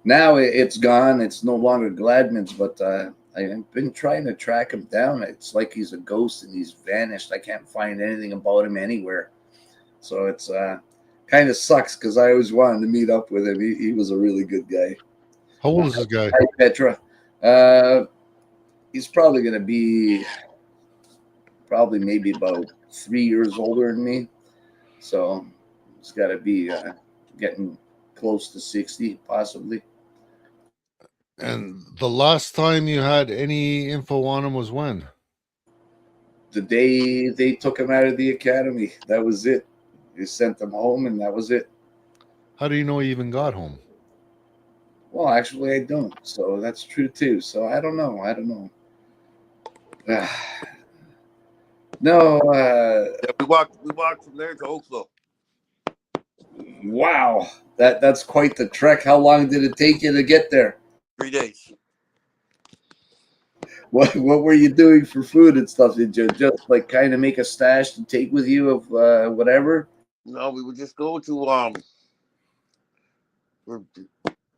Now it's gone. It's no longer Gladman's, but I've been trying to track him down. It's like he's a ghost and he's vanished. I can't find anything about him anywhere. So it's kind of sucks because I always wanted to meet up with him. He was a really good guy. How old is this guy? Hi, Petra. Uh, he's probably going to be maybe about 3 years older than me. So he's got to be getting close to 60, possibly. And the last time you had any info on him was when? The day they took him out of the academy, that was it. They sent him home, and that was it. How do you know he even got home? Well, actually, I don't. So that's true too. So I don't know. No. Yeah, we walked from there to Oakville. Wow, that's quite the trek. How long did it take you to get there? 3 days. What were you doing for food and stuff? Did you just like kind of make a stash to take with you of whatever? No, we would just go to we're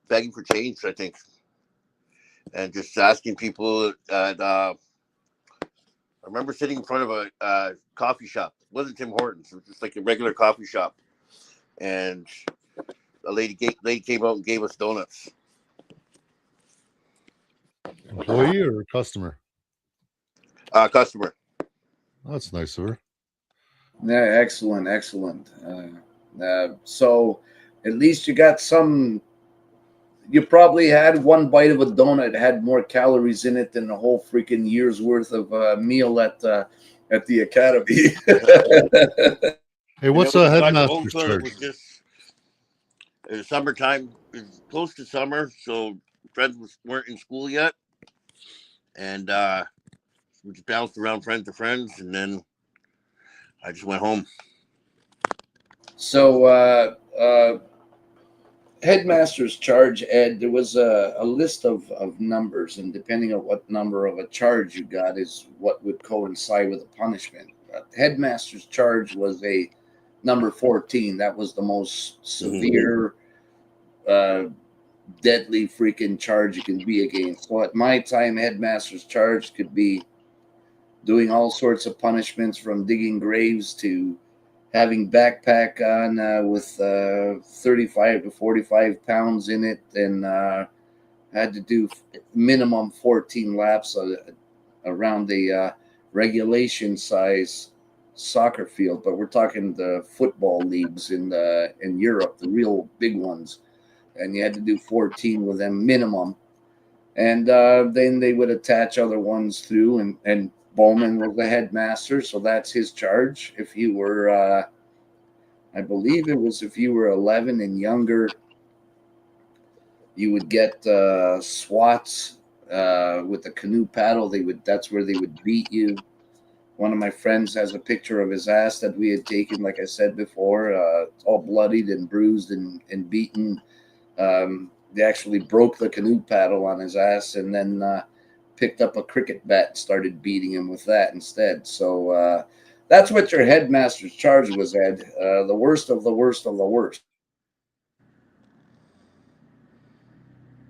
begging for change, I think, and just asking people. At I remember sitting in front of a coffee shop. It wasn't Tim Hortons. It was just like a regular coffee shop, and a lady came out and gave us donuts. Employee or customer? Customer. That's nice of her. Yeah, excellent. So at least you got some. You probably had one bite of a donut that had more calories in it than a whole freaking year's worth of meal at the academy. Hey, what's a headmaster's It charge? was just summertime. It was close to summer, so friends weren't in school yet, and we just bounced around friends to friends, and then I just went home. So headmaster's charge, Ed, there was a list of numbers, and depending on what number of a charge you got is what would coincide with a punishment. Headmaster's charge was a number 14. That was the most severe, deadly freaking charge you can be against. So at my time, headmaster's charge could be doing all sorts of punishments from digging graves to having backpack on with 35 to 45 pounds in it, and had to do minimum 14 laps around the regulation size soccer field. But we're talking the football leagues in Europe, the real big ones, and you had to do 14 with them minimum, and then they would attach other ones through, and Bowman was the headmaster, so that's his charge. If you were, I believe it was if you were 11 and younger, you would get swats with the canoe paddle. That's where they would beat you. One of my friends has a picture of his ass that we had taken, like I said before, all bloodied and bruised and beaten. They actually broke the canoe paddle on his ass, and then picked up a cricket bat and started beating him with that instead. So that's what your headmaster's charge was, Ed. The worst of the worst of the worst.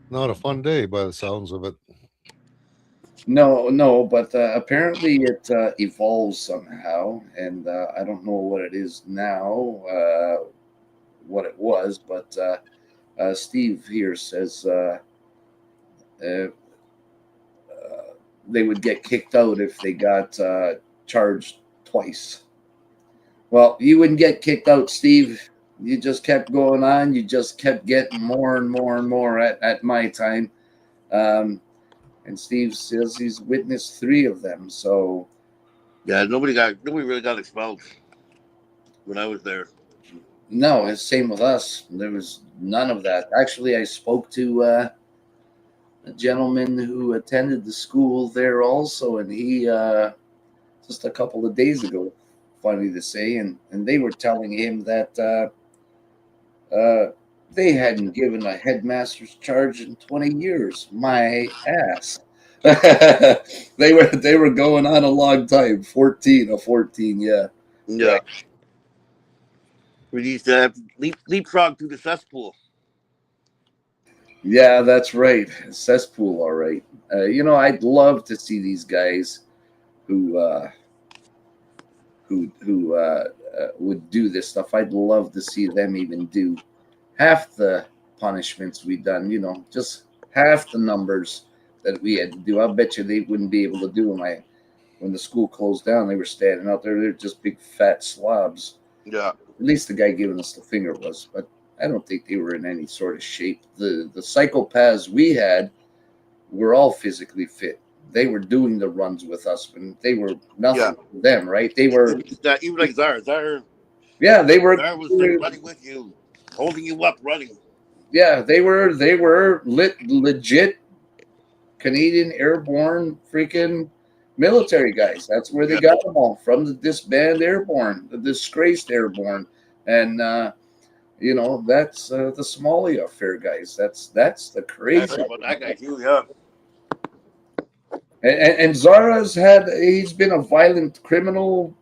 Not a fun day by the sounds of it. No, but apparently it evolves somehow, and I don't know what it is now, what it was, but Steve here says uh, they would get kicked out if they got charged twice. Well, you wouldn't get kicked out, Steve. You just kept going on. You just kept getting more and more and more at my time. Um, and Steve says he's witnessed three of them. So Yeah, nobody really got expelled when I was there. no, it's same with us. There was none of that. Actually, I spoke to a gentleman who attended the school there also, and he just a couple of days ago, funny to say, and they were telling him that they hadn't given a headmaster's charge in 20 years. My ass. They were going on a long time. 14, yeah. Yeah, Right. we used to have leapfrog through the cesspool. Yeah, that's right. Cesspool, all right. I'd love to see these guys who would do this stuff. I'd love to see them even do half the punishments we done. Just half the numbers that we had to do. I bet you they wouldn't be able to do them. When the school closed down, they were standing out there. They're just big fat slobs. Yeah, At least the guy giving us the finger was, but I don't think they were in any sort of shape. The psychopaths we had were all physically fit. They were doing the runs with us when they were yeah. nothing to them, right? They were, Even like Zara yeah, they were, was like running with you, holding you up, running. yeah, they were legit Canadian airborne freaking military guys. That's where they Yeah, got them all from, the disbanded airborne, the disgraced airborne, and that's the Somalia affair, guys. That's the I crazy. heard about that guy too. Yeah, And Zara's he's been a violent criminal,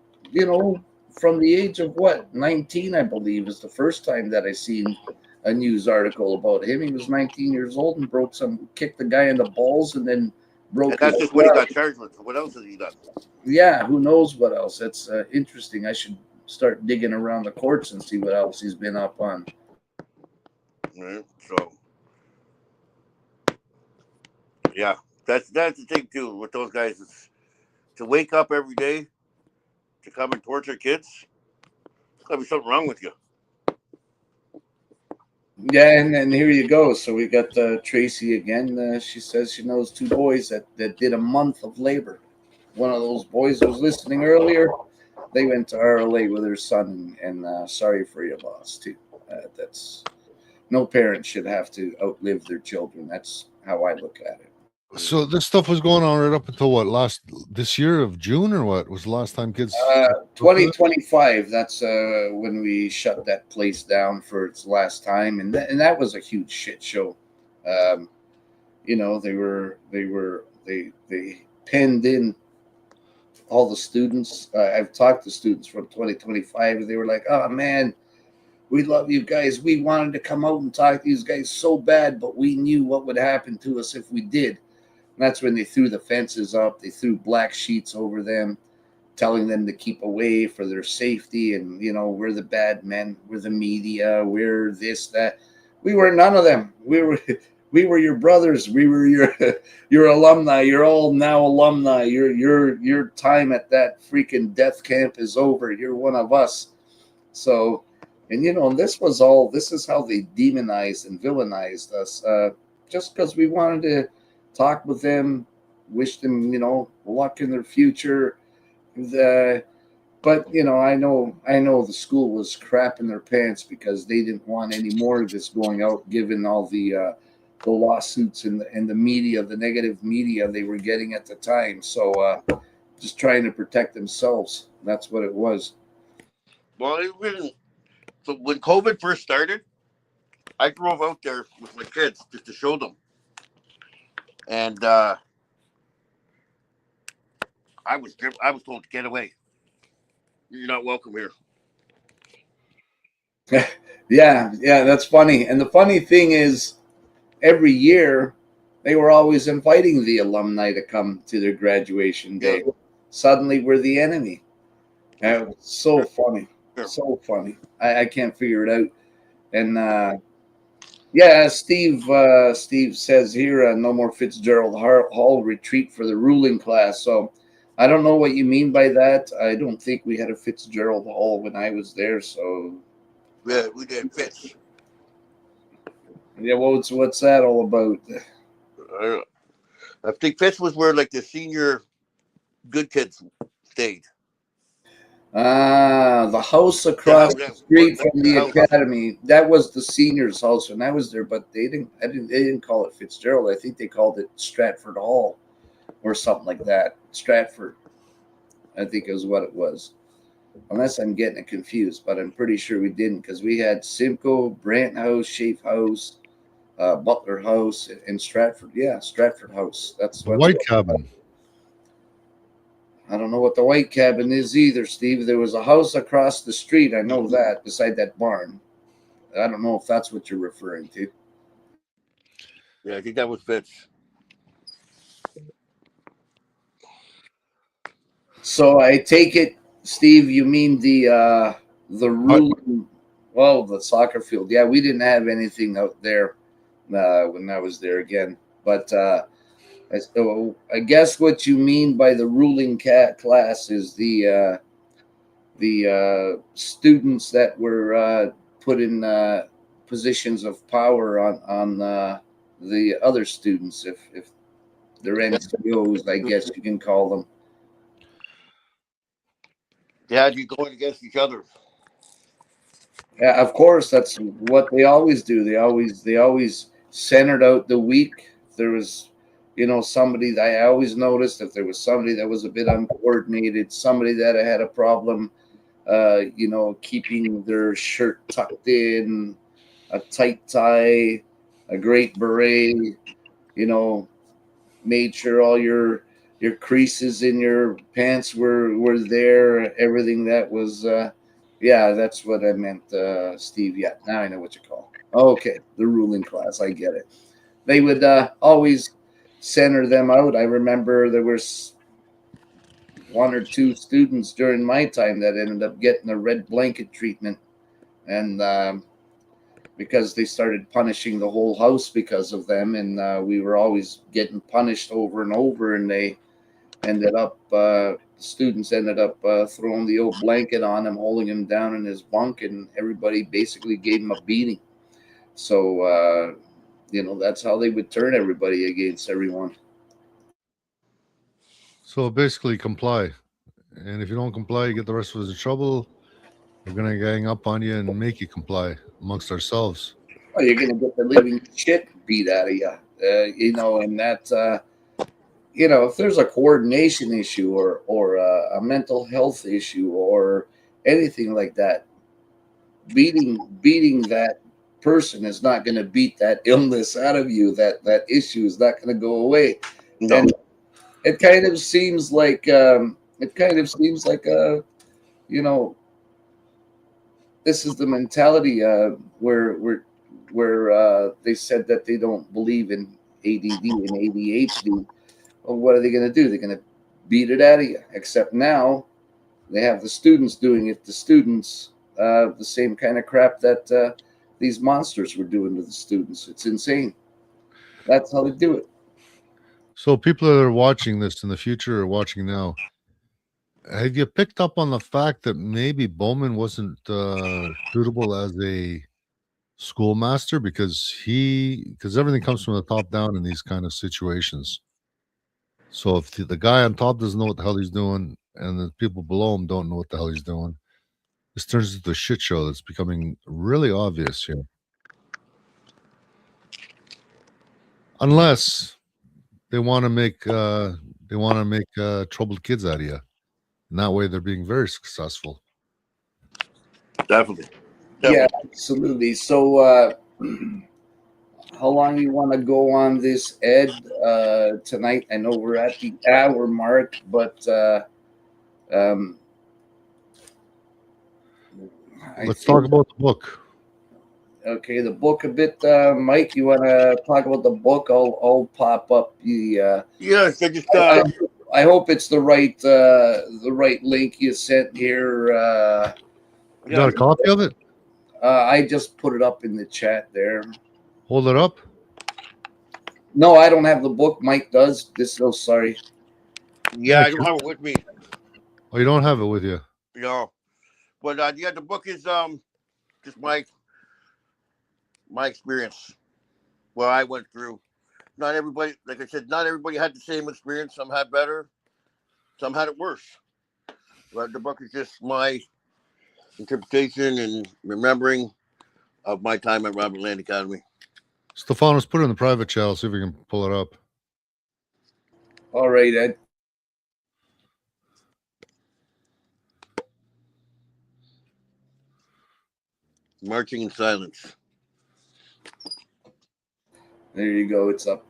from the age of what, 19, I believe, is the first time that I seen a news article about him. He was 19 years old and kicked the guy in the balls and then and broke his that's just what he car. got charged with. What else has he done? Yeah, who knows what else? That's interesting. I should start digging around the courts and see what else he's been up on. Right. So yeah, that's the thing too with those guys is to wake up every day to come and torture kids. There's gotta be something wrong with you. Yeah, and here you go. So we got Tracy again. She says she knows two boys that did a month of labor. One of those boys was listening earlier. They went to RLA with her son, and sorry for your loss too. That's no parent should have to outlive their children. That's how I look at it. So this stuff was going on right up until what, this year of June, or what was the last time kids? 2025. That's when we shut that place down for its last time, and that was a huge shit show. Um, they penned in all the students. I've talked to students from 2025, and they were like, "Oh man, we love you guys. We wanted to come out and talk to these guys so bad, but we knew what would happen to us if we did." And that's when they threw the fences up. They threw black sheets over them, telling them to keep away for their safety. And we're the bad men. We're the media. We're this, that. We were none of them. We were your brothers. We were your alumni. You're all now alumni. Your time at that freaking death camp is over. You're one of us. So, and this is how they demonized and villainized us, just because we wanted to talk with them, wish them, luck in their future. But I know the school was crapping their pants because they didn't want any more of this going out, given all the lawsuits and the media, the negative media they were getting at the time. So just trying to protect themselves. That's what it was. Well, so when COVID first started, I drove out there with my kids just to show them, and I was told to get away. You're not welcome here. Yeah, that's funny. And the funny thing is, every year they were always inviting the alumni to come to their graduation Yeah. day. Suddenly we're the enemy. So funny. Sure. So funny. I can't figure it out. And Yeah, Steve. Steve says here, no more Fitzgerald Hall retreat for the ruling class. So, I don't know what you mean by that. I don't think we had a Fitzgerald Hall when I was there. So, Yeah, we did Fitz. yeah, what's that all about? I, I think Fitz was where like the senior good kids stayed. The house The across house, the yeah, street from the the house. academy. That was the seniors' house when I was there, but they didn't. I didn't. They didn't call it Fitzgerald. I think they called it Stratford Hall or something like that. Stratford, I think is what it was. Unless I'm getting it confused, but I'm pretty sure we didn't because we had Simcoe, Brant House, Shafe House, Butler House, and Stratford. Yeah, Stratford House. That's The what. White Cabin. I don't know what the White Cabin is either, Steve. There was a house across the street. I know that beside that barn. I don't know if that's what you're referring to. Yeah, I think that was Fitz. So I take it, Steve, you mean the What? ruling, well, the soccer field. Yeah, we didn't have anything out there when I was there again. But I guess what you mean by the ruling class is the students that were put in positions of power on the other students, if they're Yeah, NCOs, I guess you can call them. they had you going against each other. Yeah, of course, that's what they always do. They always centered out the weak. If there was, somebody that I always noticed, if there was somebody that was a bit uncoordinated, somebody that had a problem, keeping their shirt tucked in, a tight tie, a great beret, you know, made sure all your creases in your pants were there, everything that was yeah, that's what I meant, Steve. Yeah, now I know what you call. Okay, the ruling class, I get it. They would always center them out. I remember there was one or two students during my time that ended up getting a red blanket treatment, and because they started punishing the whole house because of them, and we were always getting punished over and over, and they ended up students ended up throwing the old blanket on him, holding him down in his bunk, and everybody basically gave him a beating. So that's how they would turn everybody against everyone. So basically, comply. And if you don't comply, you get the rest of us in trouble. We're gonna gang up on you and make you comply amongst ourselves. Oh, you're gonna get the living shit beat out of you, and that if there's a coordination issue or a mental health issue or anything like that, beating that person is not going to beat that illness out of you. That issue is not going to go away. No, And it kind of seems like you know this is the mentality where they said that they don't believe in ADD and ADHD. Well, what are they going to do? They're going to beat it out of you. Except now they have the students doing it to students, the same kind of crap that these monsters were doing to the students. It's insane. That's how they do it. So people that are watching this in the future or watching now, have you picked up on the fact that maybe Bowman wasn't suitable as a schoolmaster because everything comes from the top down in these kind of situations. So if the guy on top doesn't know what the hell he's doing and the people below him don't know what the hell he's doing, this turns into a shit show that's becoming really obvious here. Unless they want to make troubled kids out of you. And that way they're being very successful. definitely. Yeah, Definitely. absolutely. So, how long you want to go on this, Ed? Tonight, I know we're at the hour mark, but um, I Let's talk think about the book. okay, the book a bit. Mike, you want to talk about the book? I'll pop up the. Yes, I just I, I hope it's the right link you sent here. You got yeah, a copy of it? I just put it up in the chat there. Hold it up. No, I don't have the book. Mike does. Sorry. Yeah, I don't have it with me. Oh, you don't have it with you. No, but yeah, the book is just my experience, what I went through. Not everybody, like I said, not everybody had the same experience. Some had better, some had it worse. But the book is just my interpretation and remembering of my time at Robert Land Academy. Stefanos, put it in the private channel, see if we can pull it up. All right, Ed. Marching in silence. There you go. It's up.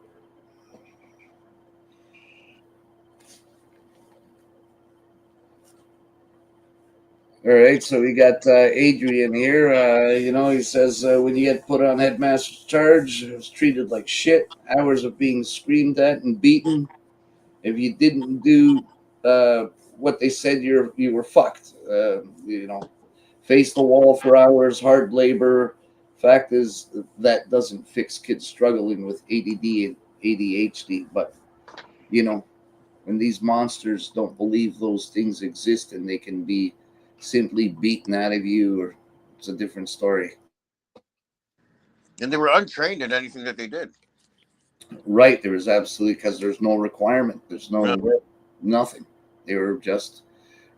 All right, so we got Adrian here. He says when you get put on headmaster's charge, it was treated like shit. Hours of being screamed at and beaten. If you didn't do what they said, you were fucked. Face the wall for hours, hard labor. Fact is, that doesn't fix kids struggling with ADD and ADHD. But when these monsters don't believe those things exist and they can be simply beaten out of you, or it's a different story. And they were untrained in anything that they did. Right, there was absolutely, because there's no requirement, there's nothing. They were just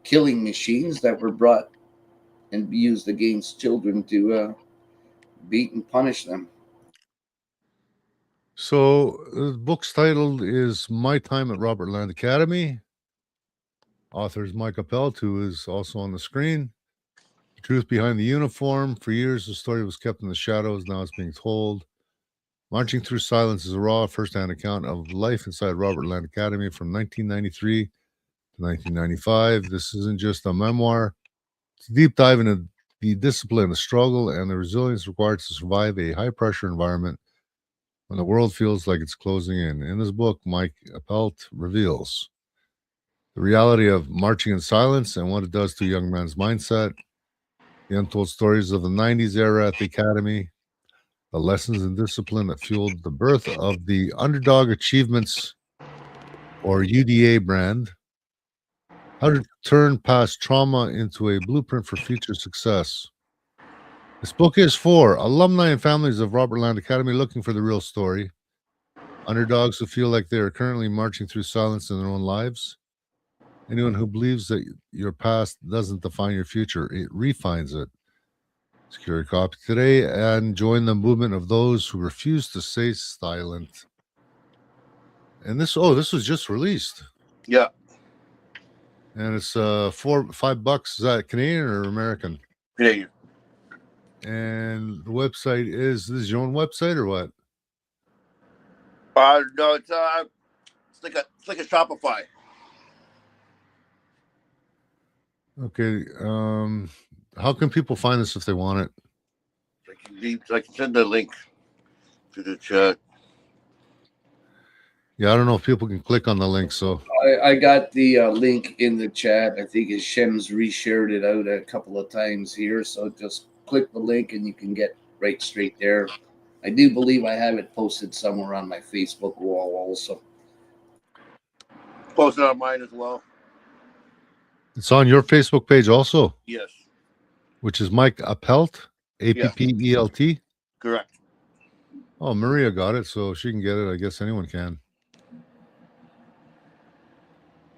killing machines that were brought and used against children to beat and punish them. So the book's title is My Time at Robert Land Academy. Author is Mike Appelt, who is also on the screen. The truth behind the uniform. For years, the story was kept in the shadows. Now it's being told. Marching Through Silence is a raw, first-hand account of life inside Robert Land Academy from 1993 to 1995. This isn't just a memoir. It's a deep dive into the discipline, the struggle, and the resilience required to survive a high-pressure environment when the world feels like it's closing in. In this book, Mike Appelt reveals the reality of marching in silence and what it does to a young man's mindset, the untold stories of the 90s era at the Academy, the lessons in discipline that fueled the birth of the Underdog Achievements or UDA brand, how to turn past trauma into a blueprint for future success. This book is for alumni and families of Robert Land Academy looking for the real story, underdogs who feel like they are currently marching through silence in their own lives, anyone who believes that your past doesn't define your future, it refines it. Secure a copy today and join the movement of those who refuse to stay silent. And this was just released. Yeah. And it's $5. Is that Canadian or American? Canadian. And the website is this your own website or what? No, it's like a Shopify. Okay. How can people find this if they want it? I can send the link to the chat. Yeah, I don't know if people can click on the link. So I got the link in the chat. I think Shem's reshared it out a couple of times here. So just click the link and you can get right straight there. I do believe I have it posted somewhere on my Facebook wall also. Posted on mine as well. it's on your Facebook page also? Yes. Which is Mike Appelt, Appelt? Correct. Oh, Maria got it, so she can get it. I guess anyone can.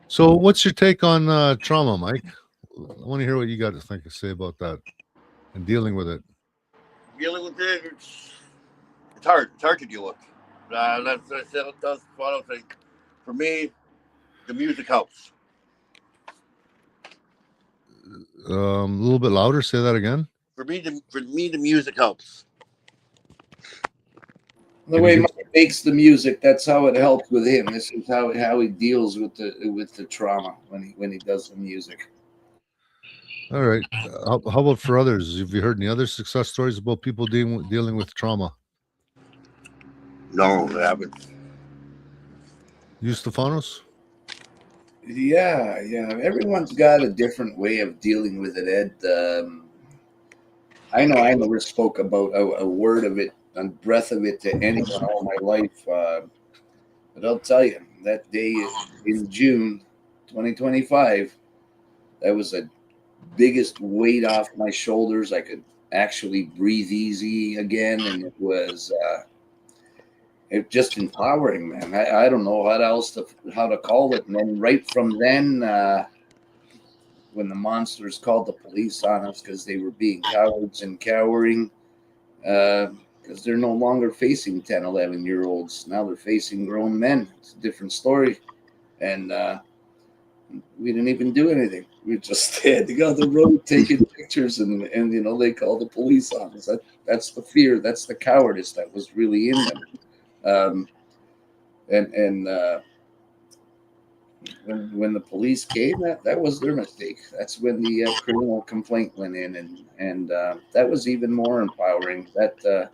So what's your take on trauma, Mike? I want to hear what you got to say about that and dealing with it. Dealing with it, it's hard. It's hard to deal with. That's what I said. That's what I think. For me, the music helps. A little bit louder. Say that again. For me, the music helps. The way Mike makes the music, that's how it helps with him. This is how he deals with the trauma when he does the music. All right. How about for others? Have you heard any other success stories about people dealing with trauma? No, I haven't. You, Stefanos? Yeah. Everyone's got a different way of dealing with it, Ed. I know I never spoke about a word of it a breath of it to anyone all my life. But I'll tell you, that day in June 2025, that was the biggest weight off my shoulders. I could actually breathe easy again, and it just empowering, man. I don't know how to call it. And then right from then, when the monsters called the police on us because they were being cowards and cowering, because they're no longer facing 10, 11-year-olds. Now they're facing grown men. It's a different story. And we didn't even do anything. We just standing on the road taking pictures, and they called the police on us. That's the fear. That's the cowardice that was really in them. And when the police came, that was their mistake. That's when the criminal complaint went in, and that was even more empowering. That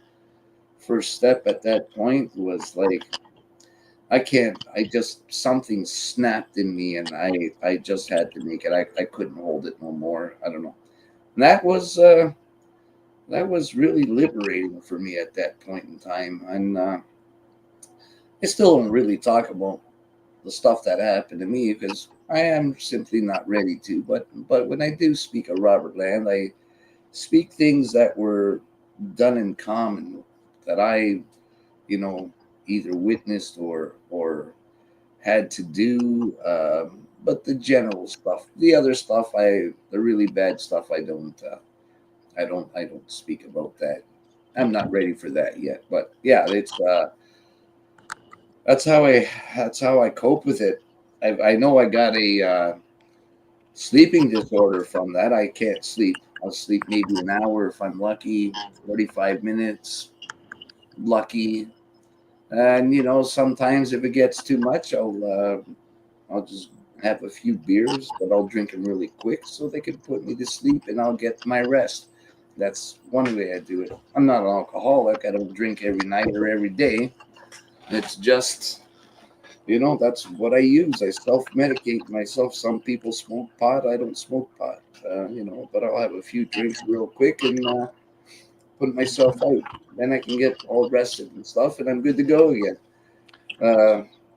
first step at that point was like, something snapped in me, and I just had to make it. I couldn't hold it no more. I don't know. And that was really liberating for me at that point in time. And I still don't really talk about the stuff that happened to me because I am simply not ready to. But when I do speak of Robert Land, I speak things that were done in common that I, either witnessed or had to do. But the general stuff, the other stuff, the really bad stuff, I don't speak about that. I'm not ready for that yet. But yeah, it's that's how I cope with it. I know I got a sleeping disorder from that. I can't sleep. I'll sleep maybe an hour if I'm lucky, 45 minutes, lucky. And sometimes if it gets too much, I'll just have a few beers, but I'll drink them really quick so they can put me to sleep and I'll get my rest. That's one way I do it. I'm not an alcoholic. I don't drink every night or every day. It's just, that's what I use. I self-medicate myself. Some people smoke pot. I don't smoke pot, but I'll have a few drinks real quick and put myself out. Then I can get all rested and stuff, and I'm good to go again.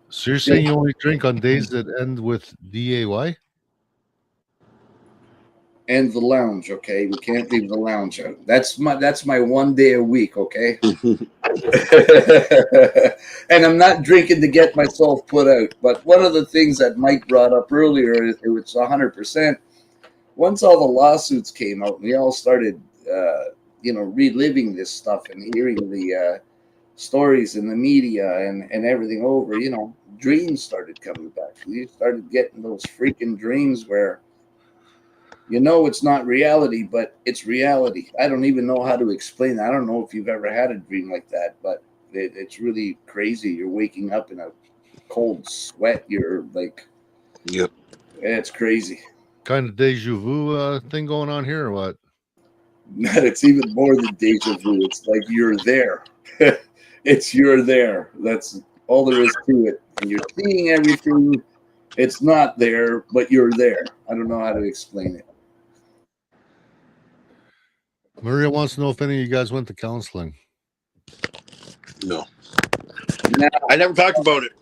So you're saying you only drink on days that end with DAY? And the lounge, okay? We can't leave the lounge out. That's my one day a week, okay? And I'm not drinking to get myself put out. But one of the things that Mike brought up earlier, it was 100%. Once all the lawsuits came out, and we all started, reliving this stuff and hearing the stories in the media and everything over, dreams started coming back. You started getting those freaking dreams where it's not reality, but it's reality. I don't even know how to explain it. I don't know if you've ever had a dream like that, but it's really crazy. You're waking up in a cold sweat. You're like, Yep. It's crazy. Kind of deja vu thing going on here or what? It's even more than deja vu. It's like you're there. You're there. That's all there is to it. And you're seeing everything. It's not there, but you're there. I don't know how to explain it. Maria wants to know if any of you guys went to counseling. No. No, I never talked about it.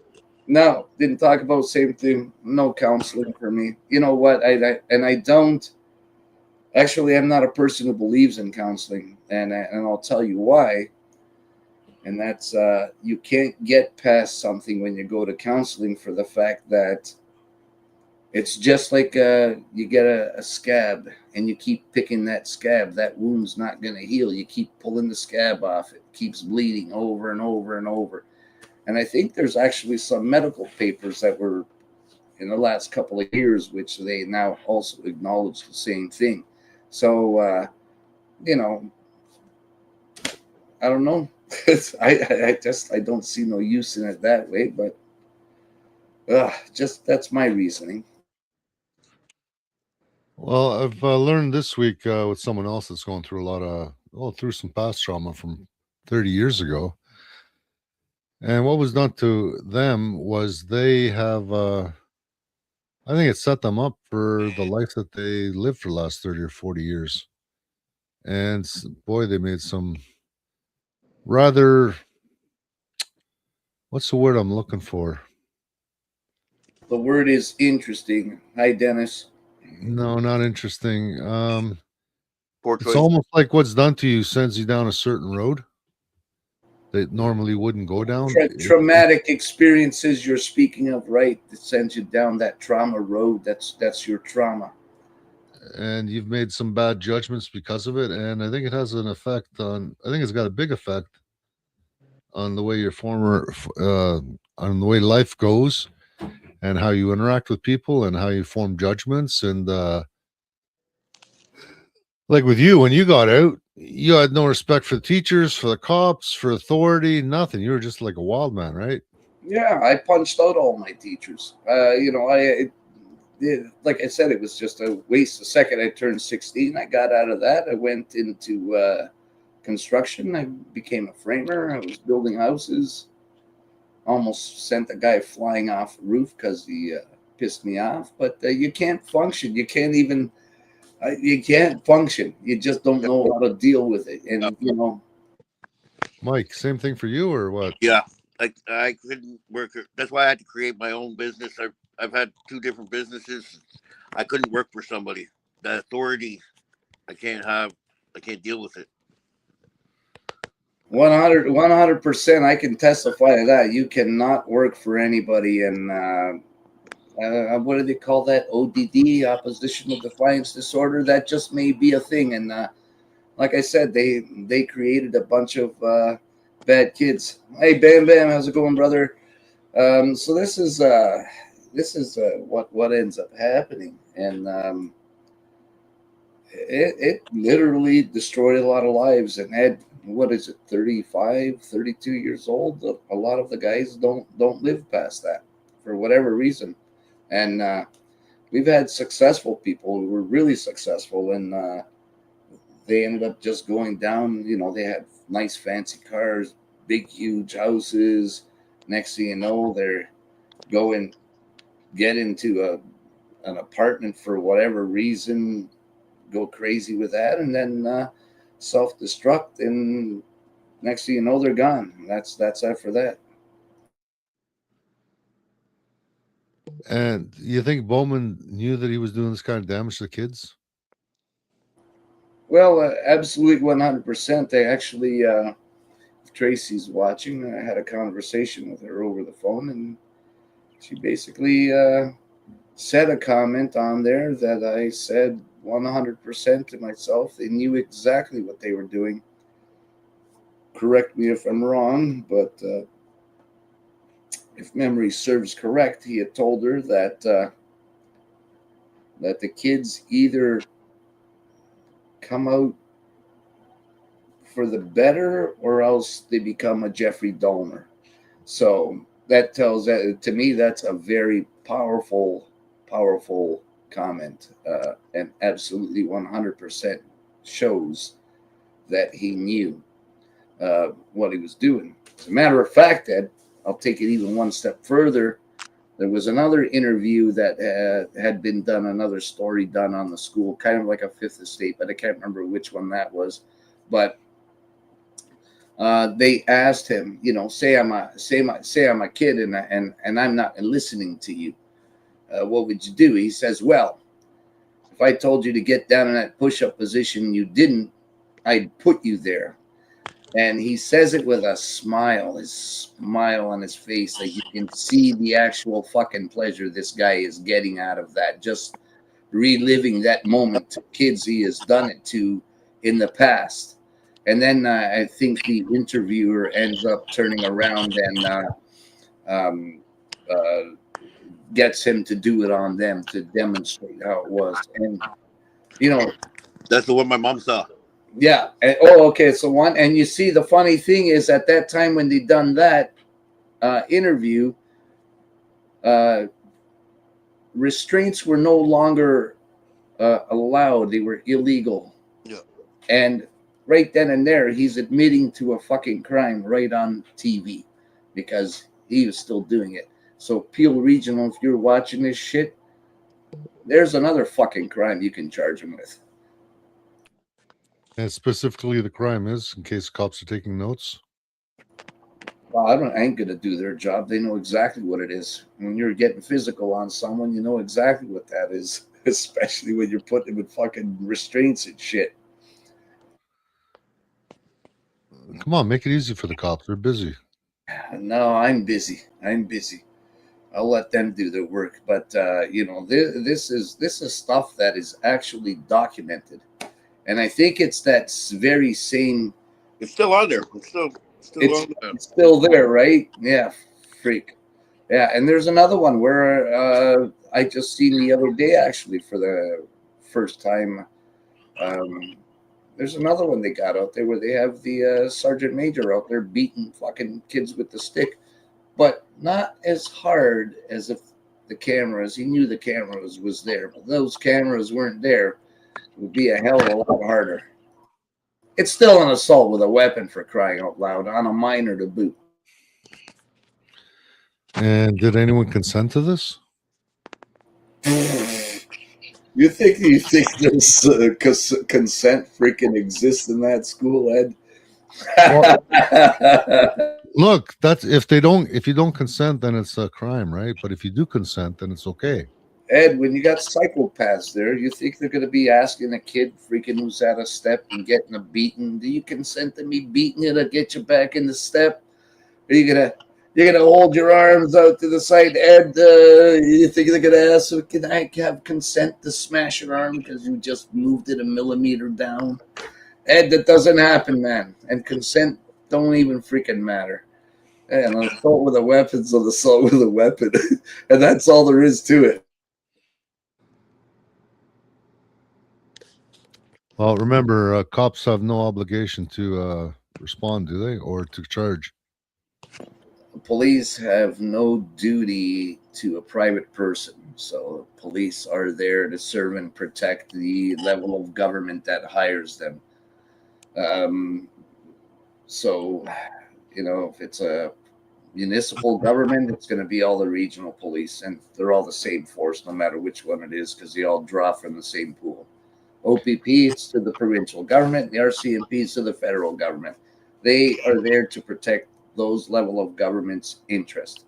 no, didn't talk about same thing. No counseling for me. You know what? I don't. Actually, I'm not a person who believes in counseling, and I'll tell you why. And that's you can't get past something when you go to counseling for the fact that it's just like you get a scab and you keep picking that scab. That wound's not going to heal. You keep pulling the scab off. It keeps bleeding over and over and over. And I think there's actually some medical papers that were in the last couple of years, which they now also acknowledge the same thing. So, I don't know. I don't see no use in it that way, but that's my reasoning. Well, I've learned this week with someone else that's going through through some past trauma from 30 years ago. And what was done to them was they have, I think it set them up for the life that they lived for the last 30 or 40 years. And boy, they made some rather, what's the word I'm looking for? The word is interesting. Hi, Dennis. No, not interesting. Poor It's choice. almost like what's done to you sends you down a certain road that normally wouldn't go down. Traumatic experiences you're speaking of, right? That sends you down that trauma road. That's your trauma. And you've made some bad judgments because of it. And I think it has an effect on, I think it's got a big effect on the way your on the way life goes and how you interact with people and how you form judgments. And like with you, when you got out, you had no respect for the teachers, for the cops, for authority, nothing. You were just like a wild man, right? Yeah, I punched out all my teachers. Like I said, it was just a waste. The second I turned 16, I got out of that. I went into construction. I became a framer. I was building houses. Almost sent a guy flying off the roof because he pissed me off. But you can't function. You can't even. You can't function. You just don't know how to deal with it. And Mike, same thing for you or what? Yeah, I couldn't work. That's why I had to create my own business. I've had 2 different businesses. I couldn't work for somebody. The authority, I can't have. I can't deal with it. 100%, I can testify to that. You cannot work for anybody. And what do they call that? ODD, oppositional defiance disorder. That just may be a thing. And like I said, they created a bunch of bad kids. Hey, Bam Bam, how's it going, brother? So this is what ends up happening, and it literally destroyed a lot of lives. And had, what is it, 35, 32 years old? A lot of the guys don't live past that for whatever reason. And we've had successful people who were really successful, and they ended up just going down. They had nice fancy cars, big huge houses. Next thing you know, they're going get into an apartment for whatever reason, go crazy with that, and then self-destruct, and next thing you know, they're gone. That's that for that. And you think Bowman knew that he was doing this kind of damage to kids? Well, absolutely 100%. They actually, if Tracy's watching, I had a conversation with her over the phone, and she basically said a comment on there that I said 100% to myself. They knew exactly what they were doing. Correct me if I'm wrong, but if memory serves correct, he had told her that the kids either come out for the better or else they become a Jeffrey Dahmer. So that tells that, to me, that's a very powerful comment, and absolutely 100% shows that he knew what he was doing. As a matter of fact, Ed, I'll take it even one step further. There was another interview that had been done, another story done on the school, kind of like a Fifth Estate, but I can't remember which one that was. But they asked him, say I'm a kid and I'm not listening to you. What would you do? He says, well, if I told you to get down in that push-up position, you didn't, I'd put you there. And he says it with a smile, his smile on his face. Like you can see the actual fucking pleasure this guy is getting out of that. Just reliving that moment to kids he has done it to in the past. And then I think the interviewer ends up turning around and um, uh, gets him to do it on them to demonstrate how it was. And, That's the one my mom saw. yeah. And, okay. So one, and you see, the funny thing is at that time when they done that interview, restraints were no longer allowed; they were illegal. Yeah. And right then and there, he's admitting to a fucking crime right on TV because he was still doing it. So Peel Regional, if you're watching this shit, there's another fucking crime you can charge him with. And specifically, the crime is, in case cops are taking notes. Well, I ain't gonna do their job. They know exactly what it is. When you're getting physical on someone, you know exactly what that is. Especially when you're putting them in fucking restraints and shit. Come on, make it easy for the cops. They're busy. No, I'm busy. I'm busy. I'll let them do their work. But this is stuff that is actually documented, and I think it's that very same. It's still on there. Still It's, on there. it's still there, right? Yeah, freak. Yeah, and there's another one where I just seen the other day actually for the first time. Um, there's another one they got out there where they have the sergeant major out there beating fucking kids with the stick, but not as hard as if the cameras. He knew the cameras was there, but those cameras weren't there. It would be a hell of a lot harder. It's still an assault with a weapon, for crying out loud, on a minor to boot. And did anyone consent to this? You think there's consent freaking exists in that school, Ed? Well, look, that's if you don't consent, then it's a crime, right? But if you do consent, then it's okay. Ed, when you got psychopaths there, you think they're going to be asking a kid freaking who's out of step and getting a beating? Do you consent to me beating you to get you back in the step? Are you're gonna hold your arms out to the side, Ed? You think they're gonna ask, can I have consent to smash your arm because you just moved it a millimeter down? Ed, that doesn't happen, man. And consent don't even freaking matter. And an assault with a weapon's an assault with a weapon, and that's all there is to it. Well, remember, cops have no obligation to respond, do they, or to charge? Police have no duty to a private person. So police are there to serve and protect the level of government that hires them. Um, so, if it's a municipal government, it's going to be all the regional police, and they're all the same force, no matter which one it is, because they all draw from the same pool. OPP, it's to the provincial government. The RCMP is to the federal government. They are there to protect those level of government's interest.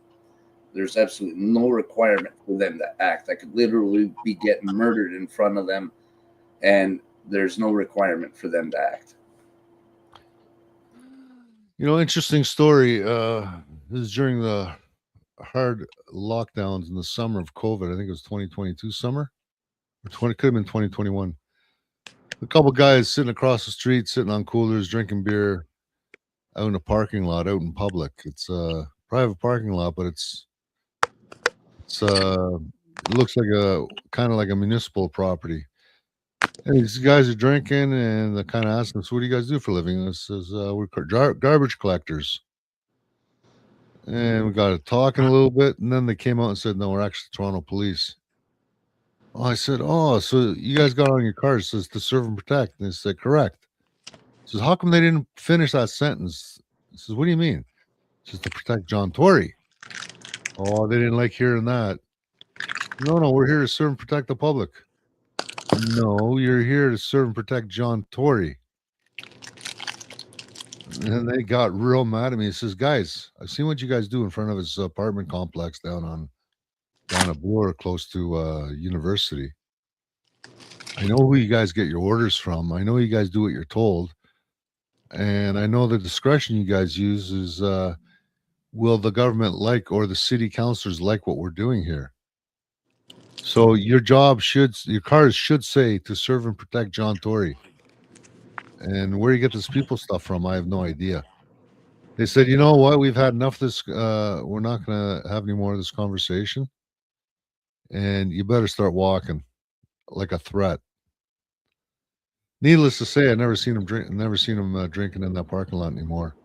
There's absolutely no requirement for them to act. I could literally be getting murdered in front of them, and there's no requirement for them to act. Interesting story. This is during the hard lockdowns in the summer of COVID. I think it was 2022 summer, or could have been 2021. A couple guys sitting across the street, sitting on coolers, drinking beer out in a parking lot, out in public. It's a private parking lot, but it looks like a kind of like a municipal property. And these guys are drinking, and they kind of ask us, "What do you guys do for a living?" This says, "We're garbage collectors." And we got it talking a little bit, and then they came out and said, "No, we're actually Toronto police." Oh, I said, "Oh, so you guys got on your card, it says to serve and protect." And they said, "Correct." I says, "How come they didn't finish that sentence?" He says, "What do you mean?" He says, "To protect John Tory." Oh, they didn't like hearing that. No, we're here to serve and protect the public. No, you're here to serve and protect John Tory. And they got real mad at me. He says, "Guys, I've seen what you guys do in front of his apartment complex down at Bloor, close to university. I know who you guys get your orders from. I know you guys do what you're told. And I know the discretion you guys use is will the government like or the city councilors like what we're doing here? So your cars should say to serve and protect John Tory. And where you get this people stuff from, I have no idea." They said, "You know what? We've had enough of this. We're not going to have any more of this conversation. And you better start walking," like a threat. Needless to say, I never seen him drink. Never seen him drinking in that parking lot anymore.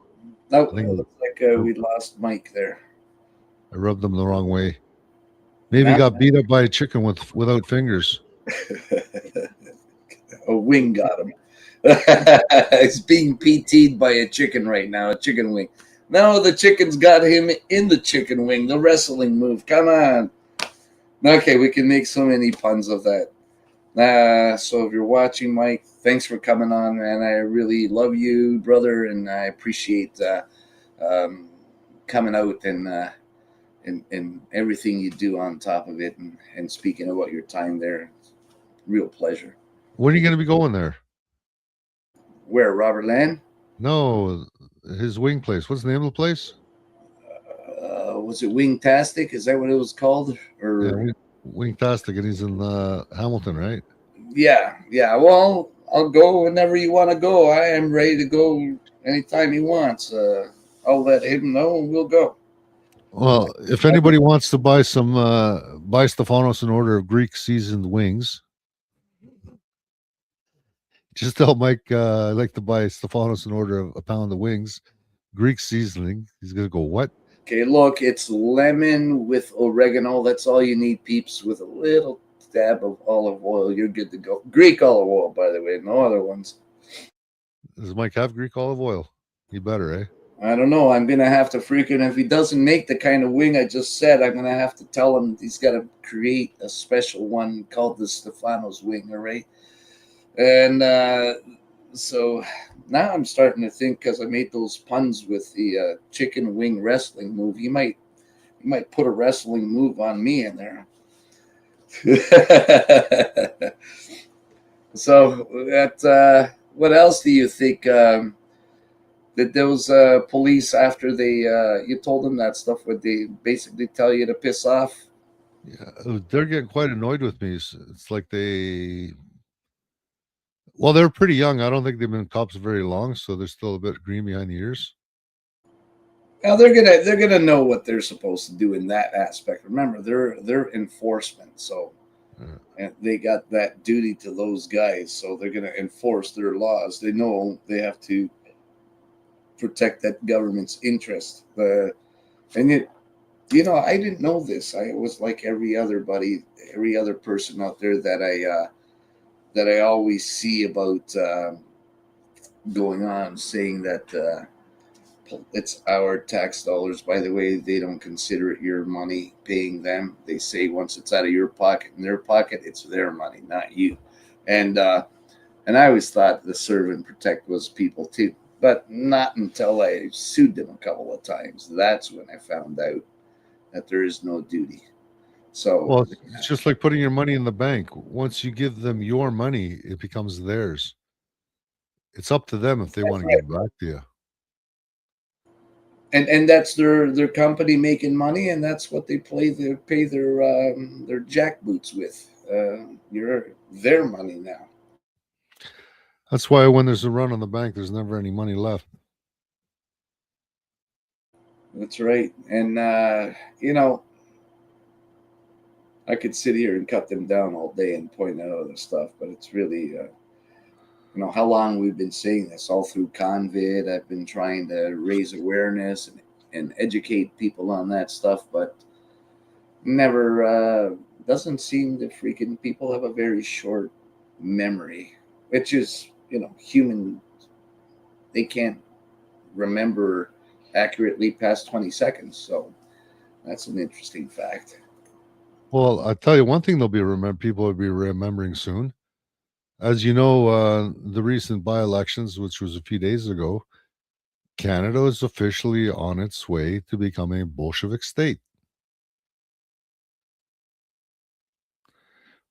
No, I it think looks like we lost Mike there. I rubbed him the wrong way. Maybe he Now, got beat up by a chicken without fingers. a wing got him. He's being PT'd by a chicken right now, a chicken wing. No, the chicken's got him in the chicken wing, the wrestling move. Come on. Okay, we can make so many puns of that. So if you're watching, Mike, thanks for coming on, man. I really love you, brother, and I appreciate um, coming out and everything you do on top of it, and speaking about your time there. Real pleasure. When are you going to be going there? Where, Robert Land? No, his wing place. What's the name of the place? Was it Wingtastic? Is that what it was called? Yeah, Or Wingtastic, and he's in Hamilton, right? yeah. Well, I'll go whenever you want to go. I am ready to go anytime he wants. I'll let him know and we'll go. Well, if anybody wants to buy some, buy Stefanos an order of Greek seasoned wings, just tell Mike I'd like to buy Stefanos an order of a pound of wings, Greek seasoning. He's gonna go, what? Okay, look, it's lemon with oregano. That's all you need, peeps, with a little dab of olive oil. You're good to go. Greek olive oil, by the way, no other ones. Does Mike have Greek olive oil? He better, eh? I don't know. I'm gonna have to freaking, if he doesn't make the kind of wing I just said, I'm gonna have to tell him he's got to create a special one called the Stefanos wing, all right? And so now I'm starting to think, because I made those puns with the chicken wing wrestling move. You might put a wrestling move on me in there. So that what else do you think? That those police, after they you told them that stuff, would they basically tell you to piss off? Yeah, they're getting quite annoyed with me. It's like they're pretty young. I don't think they've been cops very long, so they're still a bit green behind the ears. Now they're gonna know what they're supposed to do in that aspect. Remember, they're enforcement, so and they got that duty to those guys. So they're gonna enforce their laws. They know they have to protect that government's interest. And you know, I didn't know this. I was like every other person out there that I always see about going on saying that it's our tax dollars. By the way, they don't consider it your money paying them. They say once it's out of your pocket, in their pocket, it's their money, not you. And I always thought the serve and protect was people too, but not until I sued them a couple of times. That's when I found out that there is no duty. So, well, it's just like putting your money in the bank. Once you give them your money, it becomes theirs. It's up to them if they want to give it back to you. and that's their company making money, and that's what they pay their jackboots with. You're their money now. That's why when there's a run on the bank, there's never any money left. That's right. And you know, I could sit here and cut them down all day and point out other stuff, but it's really you know how long we've been saying this all through Convid. I've been trying to raise awareness and educate people on that stuff, but never doesn't seem to freaking people have a very short memory, which is, you know, human. They can't remember accurately past 20 seconds. So that's an interesting fact. Well, I tell you one thing people will be remembering soon. As you know, the recent by-elections, which was a few days ago, Canada is officially on its way to becoming a Bolshevik state,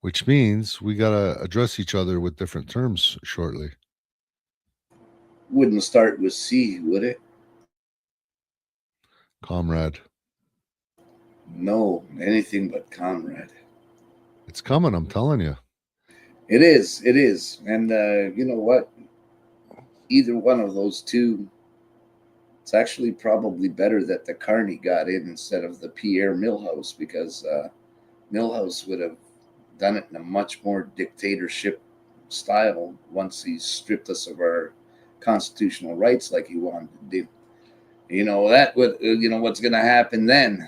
which means we got to address each other with different terms shortly. Wouldn't start with C, would it? Comrade. No, anything but comrade. It's coming, I'm telling you. It is. And you know what? Either one of those two, it's actually probably better that the Carney got in instead of the Pierre Milhouse, because Milhouse would have done it in a much more dictatorship style once he stripped us of our constitutional rights like he wanted to do. You know, that would, you know, what's going to happen then?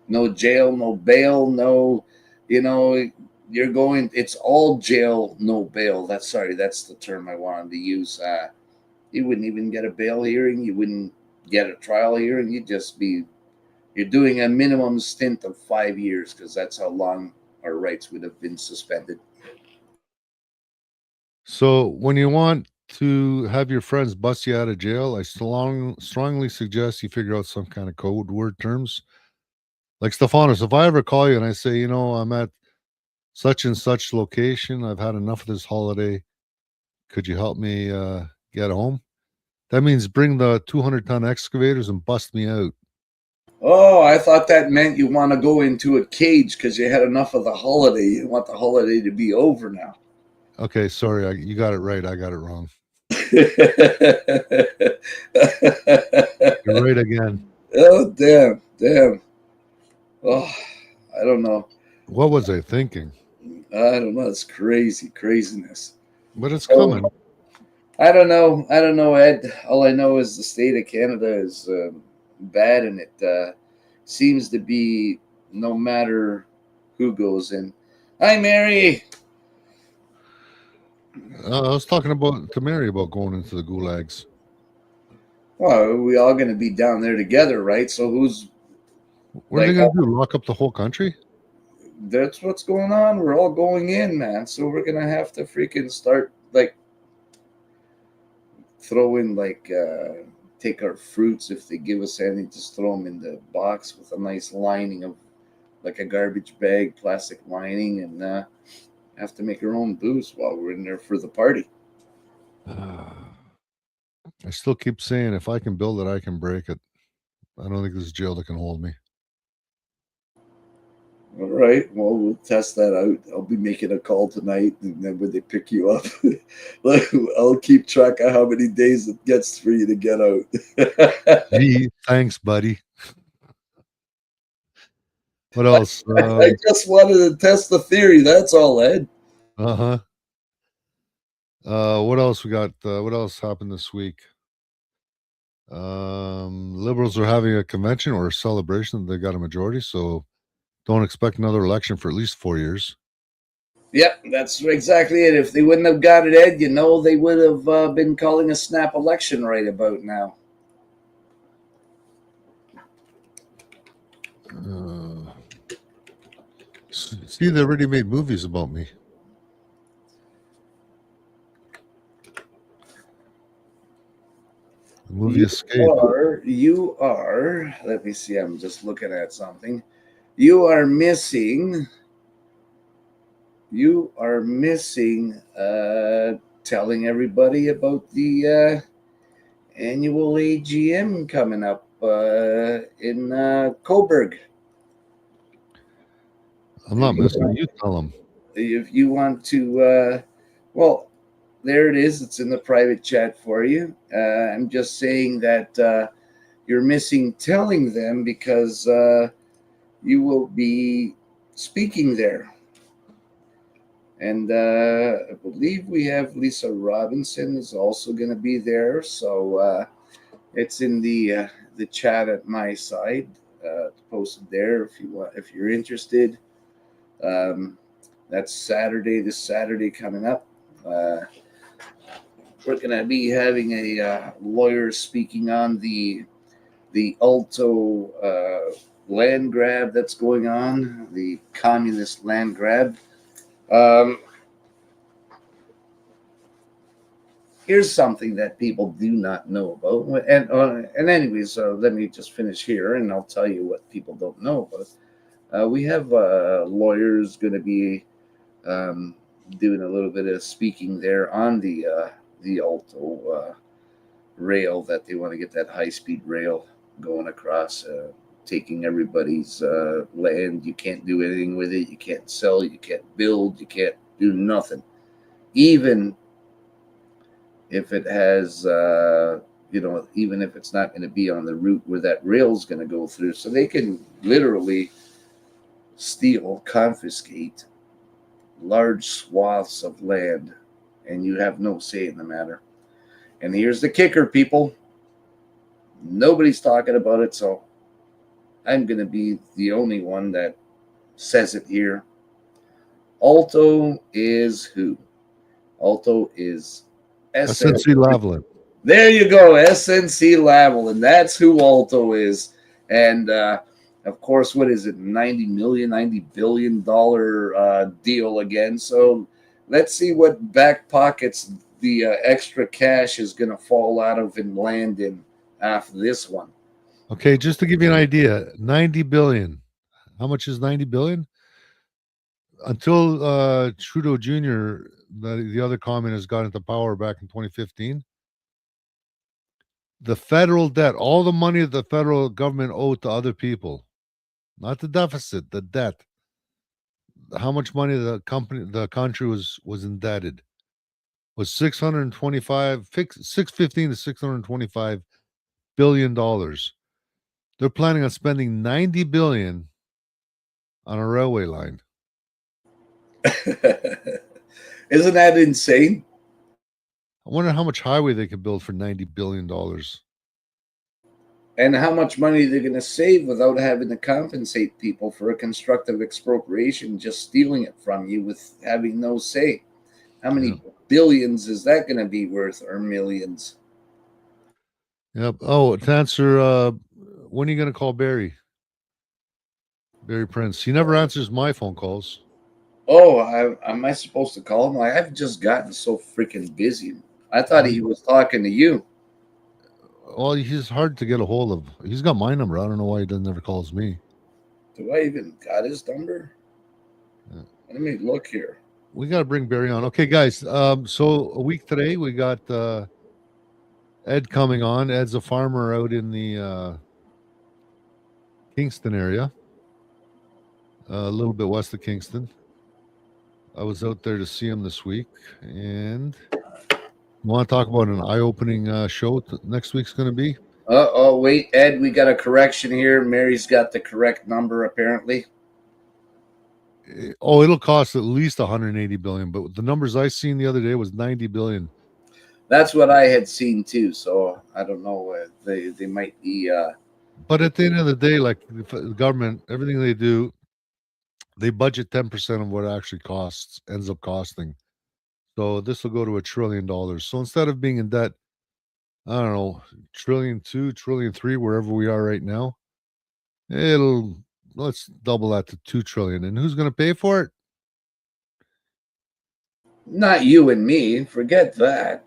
No jail, no bail, no, you know, you're going, it's all jail, no bail. That's the term I wanted to use. You wouldn't even get a bail hearing. You wouldn't get a trial hearing. You're doing a minimum stint of 5 years, because that's how long our rights would have been suspended. So when you want to have your friends bust you out of jail, I strongly suggest you figure out some kind of code word terms. Like Stefanos, if I ever call you and I say, I'm at such and such location, I've had enough of this holiday. Could you help me get home? That means bring the 200-ton excavators and bust me out. Oh, I thought that meant you want to go into a cage because you had enough of the holiday. You want the holiday to be over now. Okay, sorry, you got it right. I got it wrong. You're right again. Oh, damn. Oh, I don't know. What was I thinking? I don't know. It's craziness. But it's So, coming. I don't know, Ed. All I know is the state of Canada is bad, and it seems to be no matter who goes in. Hi, Mary. I was talking to Mary about going into the gulags. Well, we all going to be down there together, right? So who's What are like? they going to do? Lock up the whole country? That's what's going on. We're all going in, man. So we're gonna have to freaking start like throwing take our fruits if they give us any, just throw them in the box with a nice lining of like a garbage bag, plastic lining, and have to make our own booze while we're in there for the party. I still keep saying if I can build it, I can break it. I don't think there's jail that can hold me. All right. Well, we'll test that out. I'll be making a call tonight, and then when they pick you up, I'll keep track of how many days it gets for you to get out. Gee, thanks, buddy. What else? I just wanted to test the theory. That's all, Ed. Uh-huh. What else we got? What else happened this week? Liberals are having a convention or a celebration. They got a majority, so don't expect another election for at least 4 years. Yep, that's exactly it. If they wouldn't have got it, Ed, they would have been calling a snap election right about now. See, they already made movies about me. The movie Escape. You are, let me see, I'm just looking at something. You are missing telling everybody about the annual AGM coming up in Coburg. I'm not missing. You tell them. If you want to, well, there it is. It's in the private chat for you. I'm just saying that you're missing telling them because you will be speaking there. And I believe we have Lisa Robinson is also going to be there. So it's in the chat at my side, posted there if you want, if you're interested. That's Saturday. This Saturday coming up. We're going to be having a lawyer speaking on the Alto land grab that's going on, the communist land grab. Here's something that people do not know about, and anyways, let me just finish here, and I'll tell you what people don't know about. We have lawyers going to be doing a little bit of speaking there on the Alto rail that they want to get that high-speed rail going across, taking everybody's land. You can't do anything with it. You can't sell. You can't build. You can't do nothing, even if it has, even if it's not going to be on the route where that rail's going to go through. So they can literally steal, confiscate large swaths of land, and you have no say in the matter. And here's the kicker, people. Nobody's talking about it, so I'm going to be the only one that says it here. Alto is who? Alto is SNC Lavalin. There you go, SNC Lavalin. That's who Alto is. And of course, what is it? $90 billion deal again. So let's see what back pockets the extra cash is going to fall out of and land in after this one. Okay, just to give you an idea, 90 billion. How much is 90 billion? Until Trudeau Jr., the other communist, got into power back in 2015, the federal debt, all the money that the federal government owed to other people, not the deficit, the debt, how much money the country was indebted, was 615 to 625 billion dollars. They're planning on spending 90 billion on a railway line. Isn't that insane? I wonder how much highway they could build for $90 billion. And how much money they're going to save without having to compensate people for a constructive expropriation, just stealing it from you with having no say. How many billions is that going to be worth, or millions? Yep. Oh, to answer, when are you going to call Barry Prince? He never answers my phone calls. Oh, am I supposed to call him? I've just gotten so freaking busy. I thought he was talking to you. Well, he's hard to get a hold of. He's got my number. I don't know why he never calls me. Do I even got his number? Yeah. Let me look here. We got to bring Barry on. Okay, guys. So a week today, we got Ed coming on. Ed's a farmer out in the Kingston area, a little bit west of Kingston. I was out there to see him this week, and you want to talk about an eye-opening show next week's going to be? Oh, wait, Ed, we got a correction here. Mary's got the correct number, apparently. Oh, it'll cost at least 180 billion, but the numbers I seen the other day was 90 billion. That's what I had seen too. So I don't know. They might be. But at the end of the day, like the government, everything they do, they budget 10% of what it actually ends up costing. So this will go to $1 trillion. So instead of being in debt, I don't know, $1.2 trillion, $1.3 trillion, wherever we are right now, let's double that to $2 trillion. And who's going to pay for it? Not you and me. Forget that.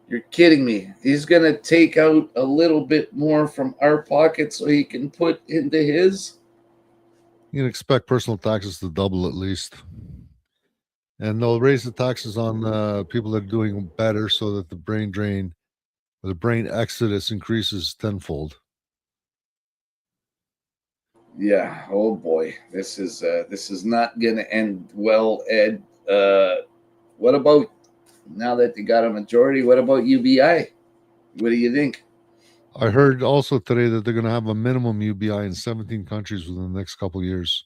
You're kidding me. He's going to take out a little bit more from our pocket so he can put into his. You can expect personal taxes to double at least. And they'll raise the taxes on people that are doing better so that the brain drain or the brain exodus increases tenfold. Yeah. Oh boy, this is not going to end well, Ed. What about now that they got a majority? What about UBI? What do you think? I heard also today that they're going to have a minimum UBI in 17 countries within the next couple of years.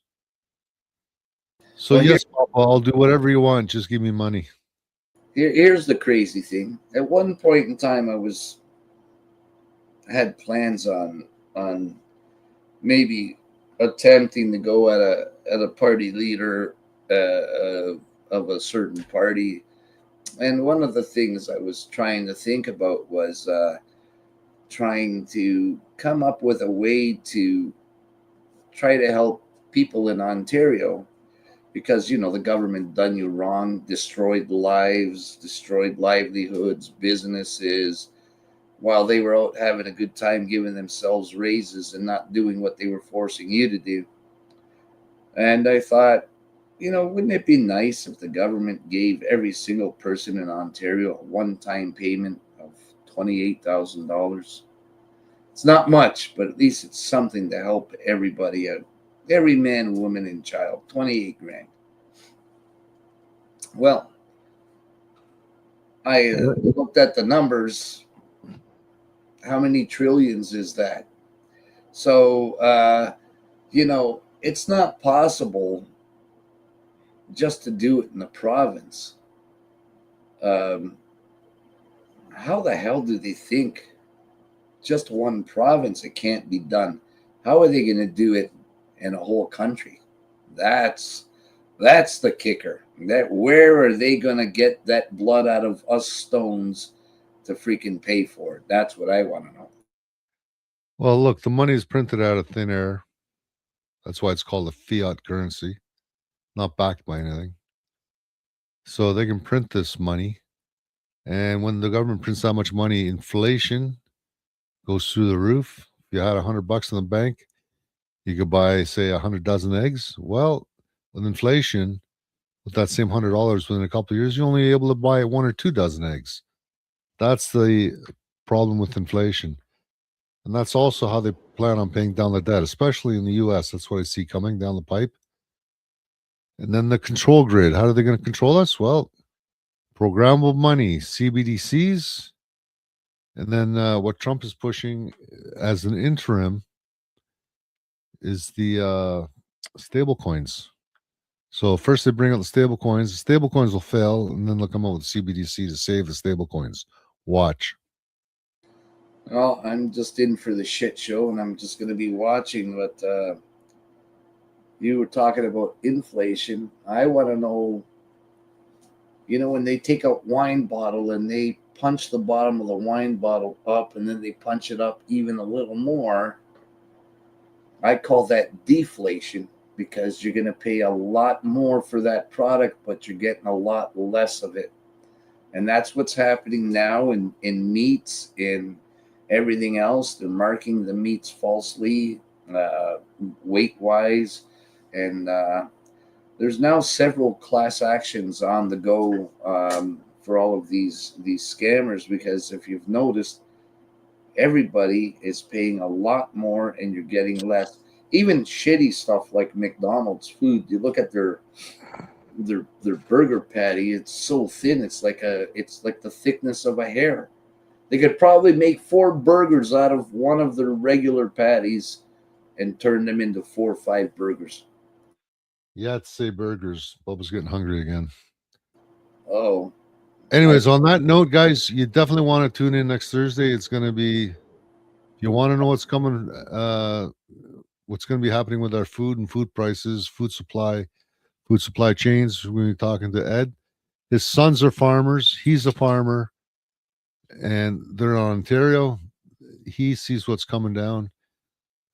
So Well, yes, Papa, I'll do whatever you want. Just give me money. Here's the crazy thing. At one point in time, I had plans on maybe attempting to go at a party leader of a certain party, and one of the things I was trying to think about was trying to come up with a way to try to help people in Ontario, because the government done you wrong, destroyed lives, destroyed livelihoods, businesses, while they were out having a good time giving themselves raises and not doing what they were forcing you to do. And I thought, wouldn't it be nice if the government gave every single person in Ontario a one-time payment of $28,000? It's not much, but at least it's something to help everybody out. Every man, woman, and child, 28 grand. Well, I looked at the numbers. How many trillions is that? So, it's not possible just to do it in the province. How the hell do they think just one province it can't be done? How are they going to do it in a whole country? That's the kicker. That where are they going to get that blood out of us stones to freaking pay for it? That's what I want to know. Well, look, the money is printed out of thin air. That's why it's called a fiat currency, not backed by anything. So they can print this money. And when the government prints that much money, inflation goes through the roof. If you had $100 in the bank, you could buy, say, 100 dozen eggs. Well, with inflation, with that same $100 within a couple of years, you're only able to buy 1 or 2 dozen eggs. That's the problem with inflation. And that's also how they plan on paying down the debt, especially in the US. That's what I see coming down the pipe. And then the control grid. How are they going to control us? Well, programmable money, CBDCs, and then what Trump is pushing as an interim is the stable coins. So first they bring out the stable coins. The stable coins will fail, and then they'll come out with CBDC to save the stable coins. Watch. Well, I'm just in for the shit show, and I'm just going to be watching. But you were talking about inflation. I want to know, when they take a wine bottle and they punch the bottom of the wine bottle up, and then they punch it up even a little more. I call that deflation, because you're going to pay a lot more for that product, but you're getting a lot less of it. And that's what's happening now in meats, in everything else. They're marking the meats falsely, weight-wise. And there's now several class actions on the go for all of these scammers, because if you've noticed, everybody is paying a lot more and you're getting less. Even shitty stuff like McDonald's food, you look at their burger patty, it's so thin, it's like the thickness of a hair. They could probably make 4 burgers out of one of their regular patties and turn them into 4 or 5 burgers. Yeah, to say burgers. Bubba's getting hungry again. Oh, Anyways, on that note, guys, you definitely want to tune in next Thursday. It's going to be, if you want to know what's coming, what's going to be happening with our food and food prices, food supply chains. We're going to be talking to Ed. His sons are farmers. He's a farmer, and they're in Ontario. He sees what's coming down.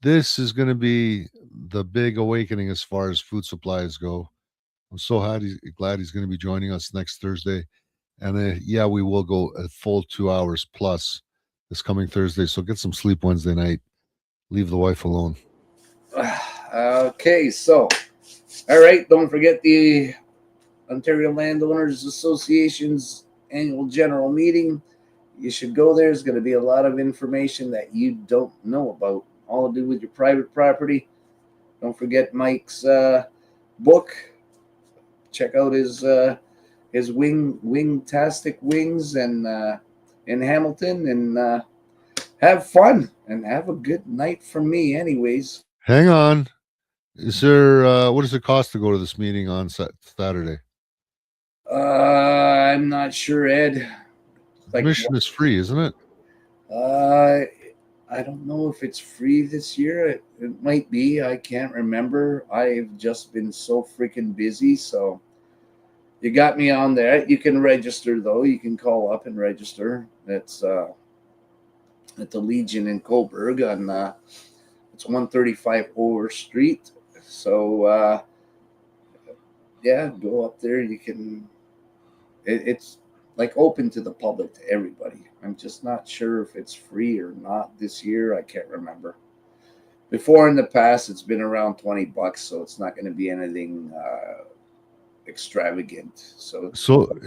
This is going to be the big awakening as far as food supplies go. I'm so glad he's going to be joining us next Thursday. And yeah, we will go a full 2 hours plus this coming Thursday. So get some sleep Wednesday night. Leave the wife alone. Okay, so, all right, don't forget the Ontario Landowners Association's annual general meeting. You should go there. There's going to be a lot of information that you don't know about, all to do with your private property. Don't forget Mike's book. Check out his wingtastic wings and in Hamilton, and have fun and have a good night from me. Anyways, hang on. Is there what does it cost to go to this meeting on Saturday? I'm not sure, Ed. Admission is free, isn't it? I don't know if it's free this year. It might be. I can't remember. I've just been so freaking busy. So you got me on there. You can register, though. You can call up and register. It's at the Legion in Coburg on it's 135 Over Street. So yeah, go up there. You can. It's like open to the public, to everybody. I'm just not sure if it's free or not this year. I can't remember. Before in the past, it's been around $20, so it's not going to be anything extravagant. So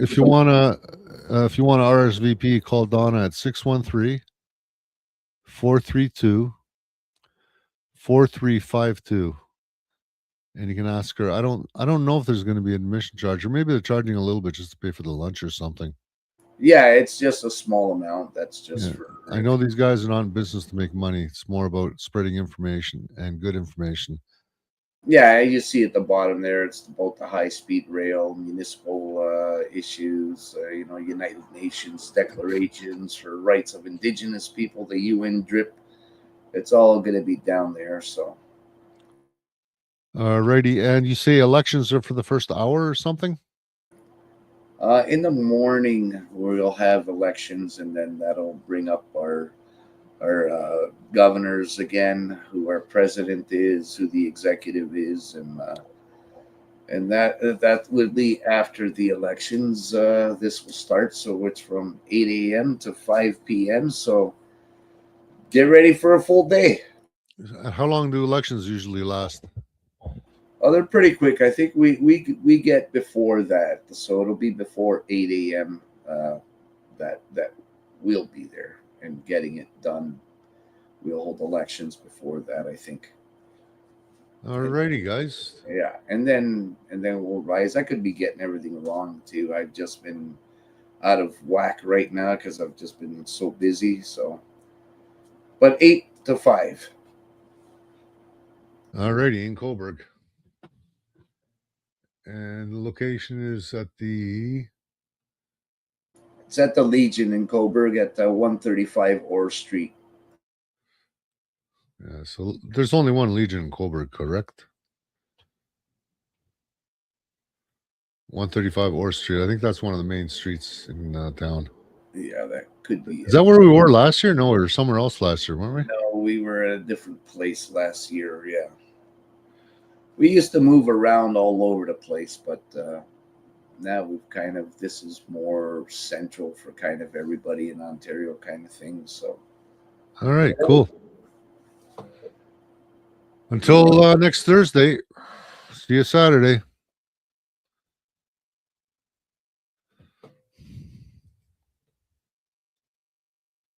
if you wanna RSVP, call Donna at 613-432-4352. And you can ask her. I don't know if there's going to be an admission charge, or maybe they're charging a little bit just to pay for the lunch or something. Yeah, it's just a small amount. That's just for. I know these guys are not in business to make money. It's more about spreading information and good information. Yeah, you see at the bottom there, it's about the high-speed rail, municipal issues, United Nations declarations for rights of Indigenous people, the UN DRIP. It's all going to be down there. So. Righty, and you say elections are for the first hour or something? In the morning, we'll have elections, and then that'll bring up our governors again, who our president is, who the executive is, and that would be after the elections. This will start, so it's from 8 a.m. to 5 p.m. So get ready for a full day. How long do elections usually last? Oh, they're pretty quick. I think we get before that, so it'll be before 8 a.m. That we'll be there and getting it done. We'll hold elections before that, I think. Alrighty, guys. Yeah, and then we'll rise. I could be getting everything wrong too. I've just been out of whack right now because I've just been so busy. So, but 8 to 5. Alrighty, in Coburg. And the location is at the It's at the Legion in Coburg at 135 Orr Street. yeah, so there's only one Legion in Coburg, correct? 135 Orr Street. I think that's one of the main streets in town. Yeah, that could be. Is that where we were last year? No, we were somewhere else last year, weren't we? No, we were at a different place last year. Yeah, we used to move around all over the place, but now we've kind of, this is more central for kind of everybody in Ontario kind of thing. So, All right, cool. Until next Thursday. See you Saturday.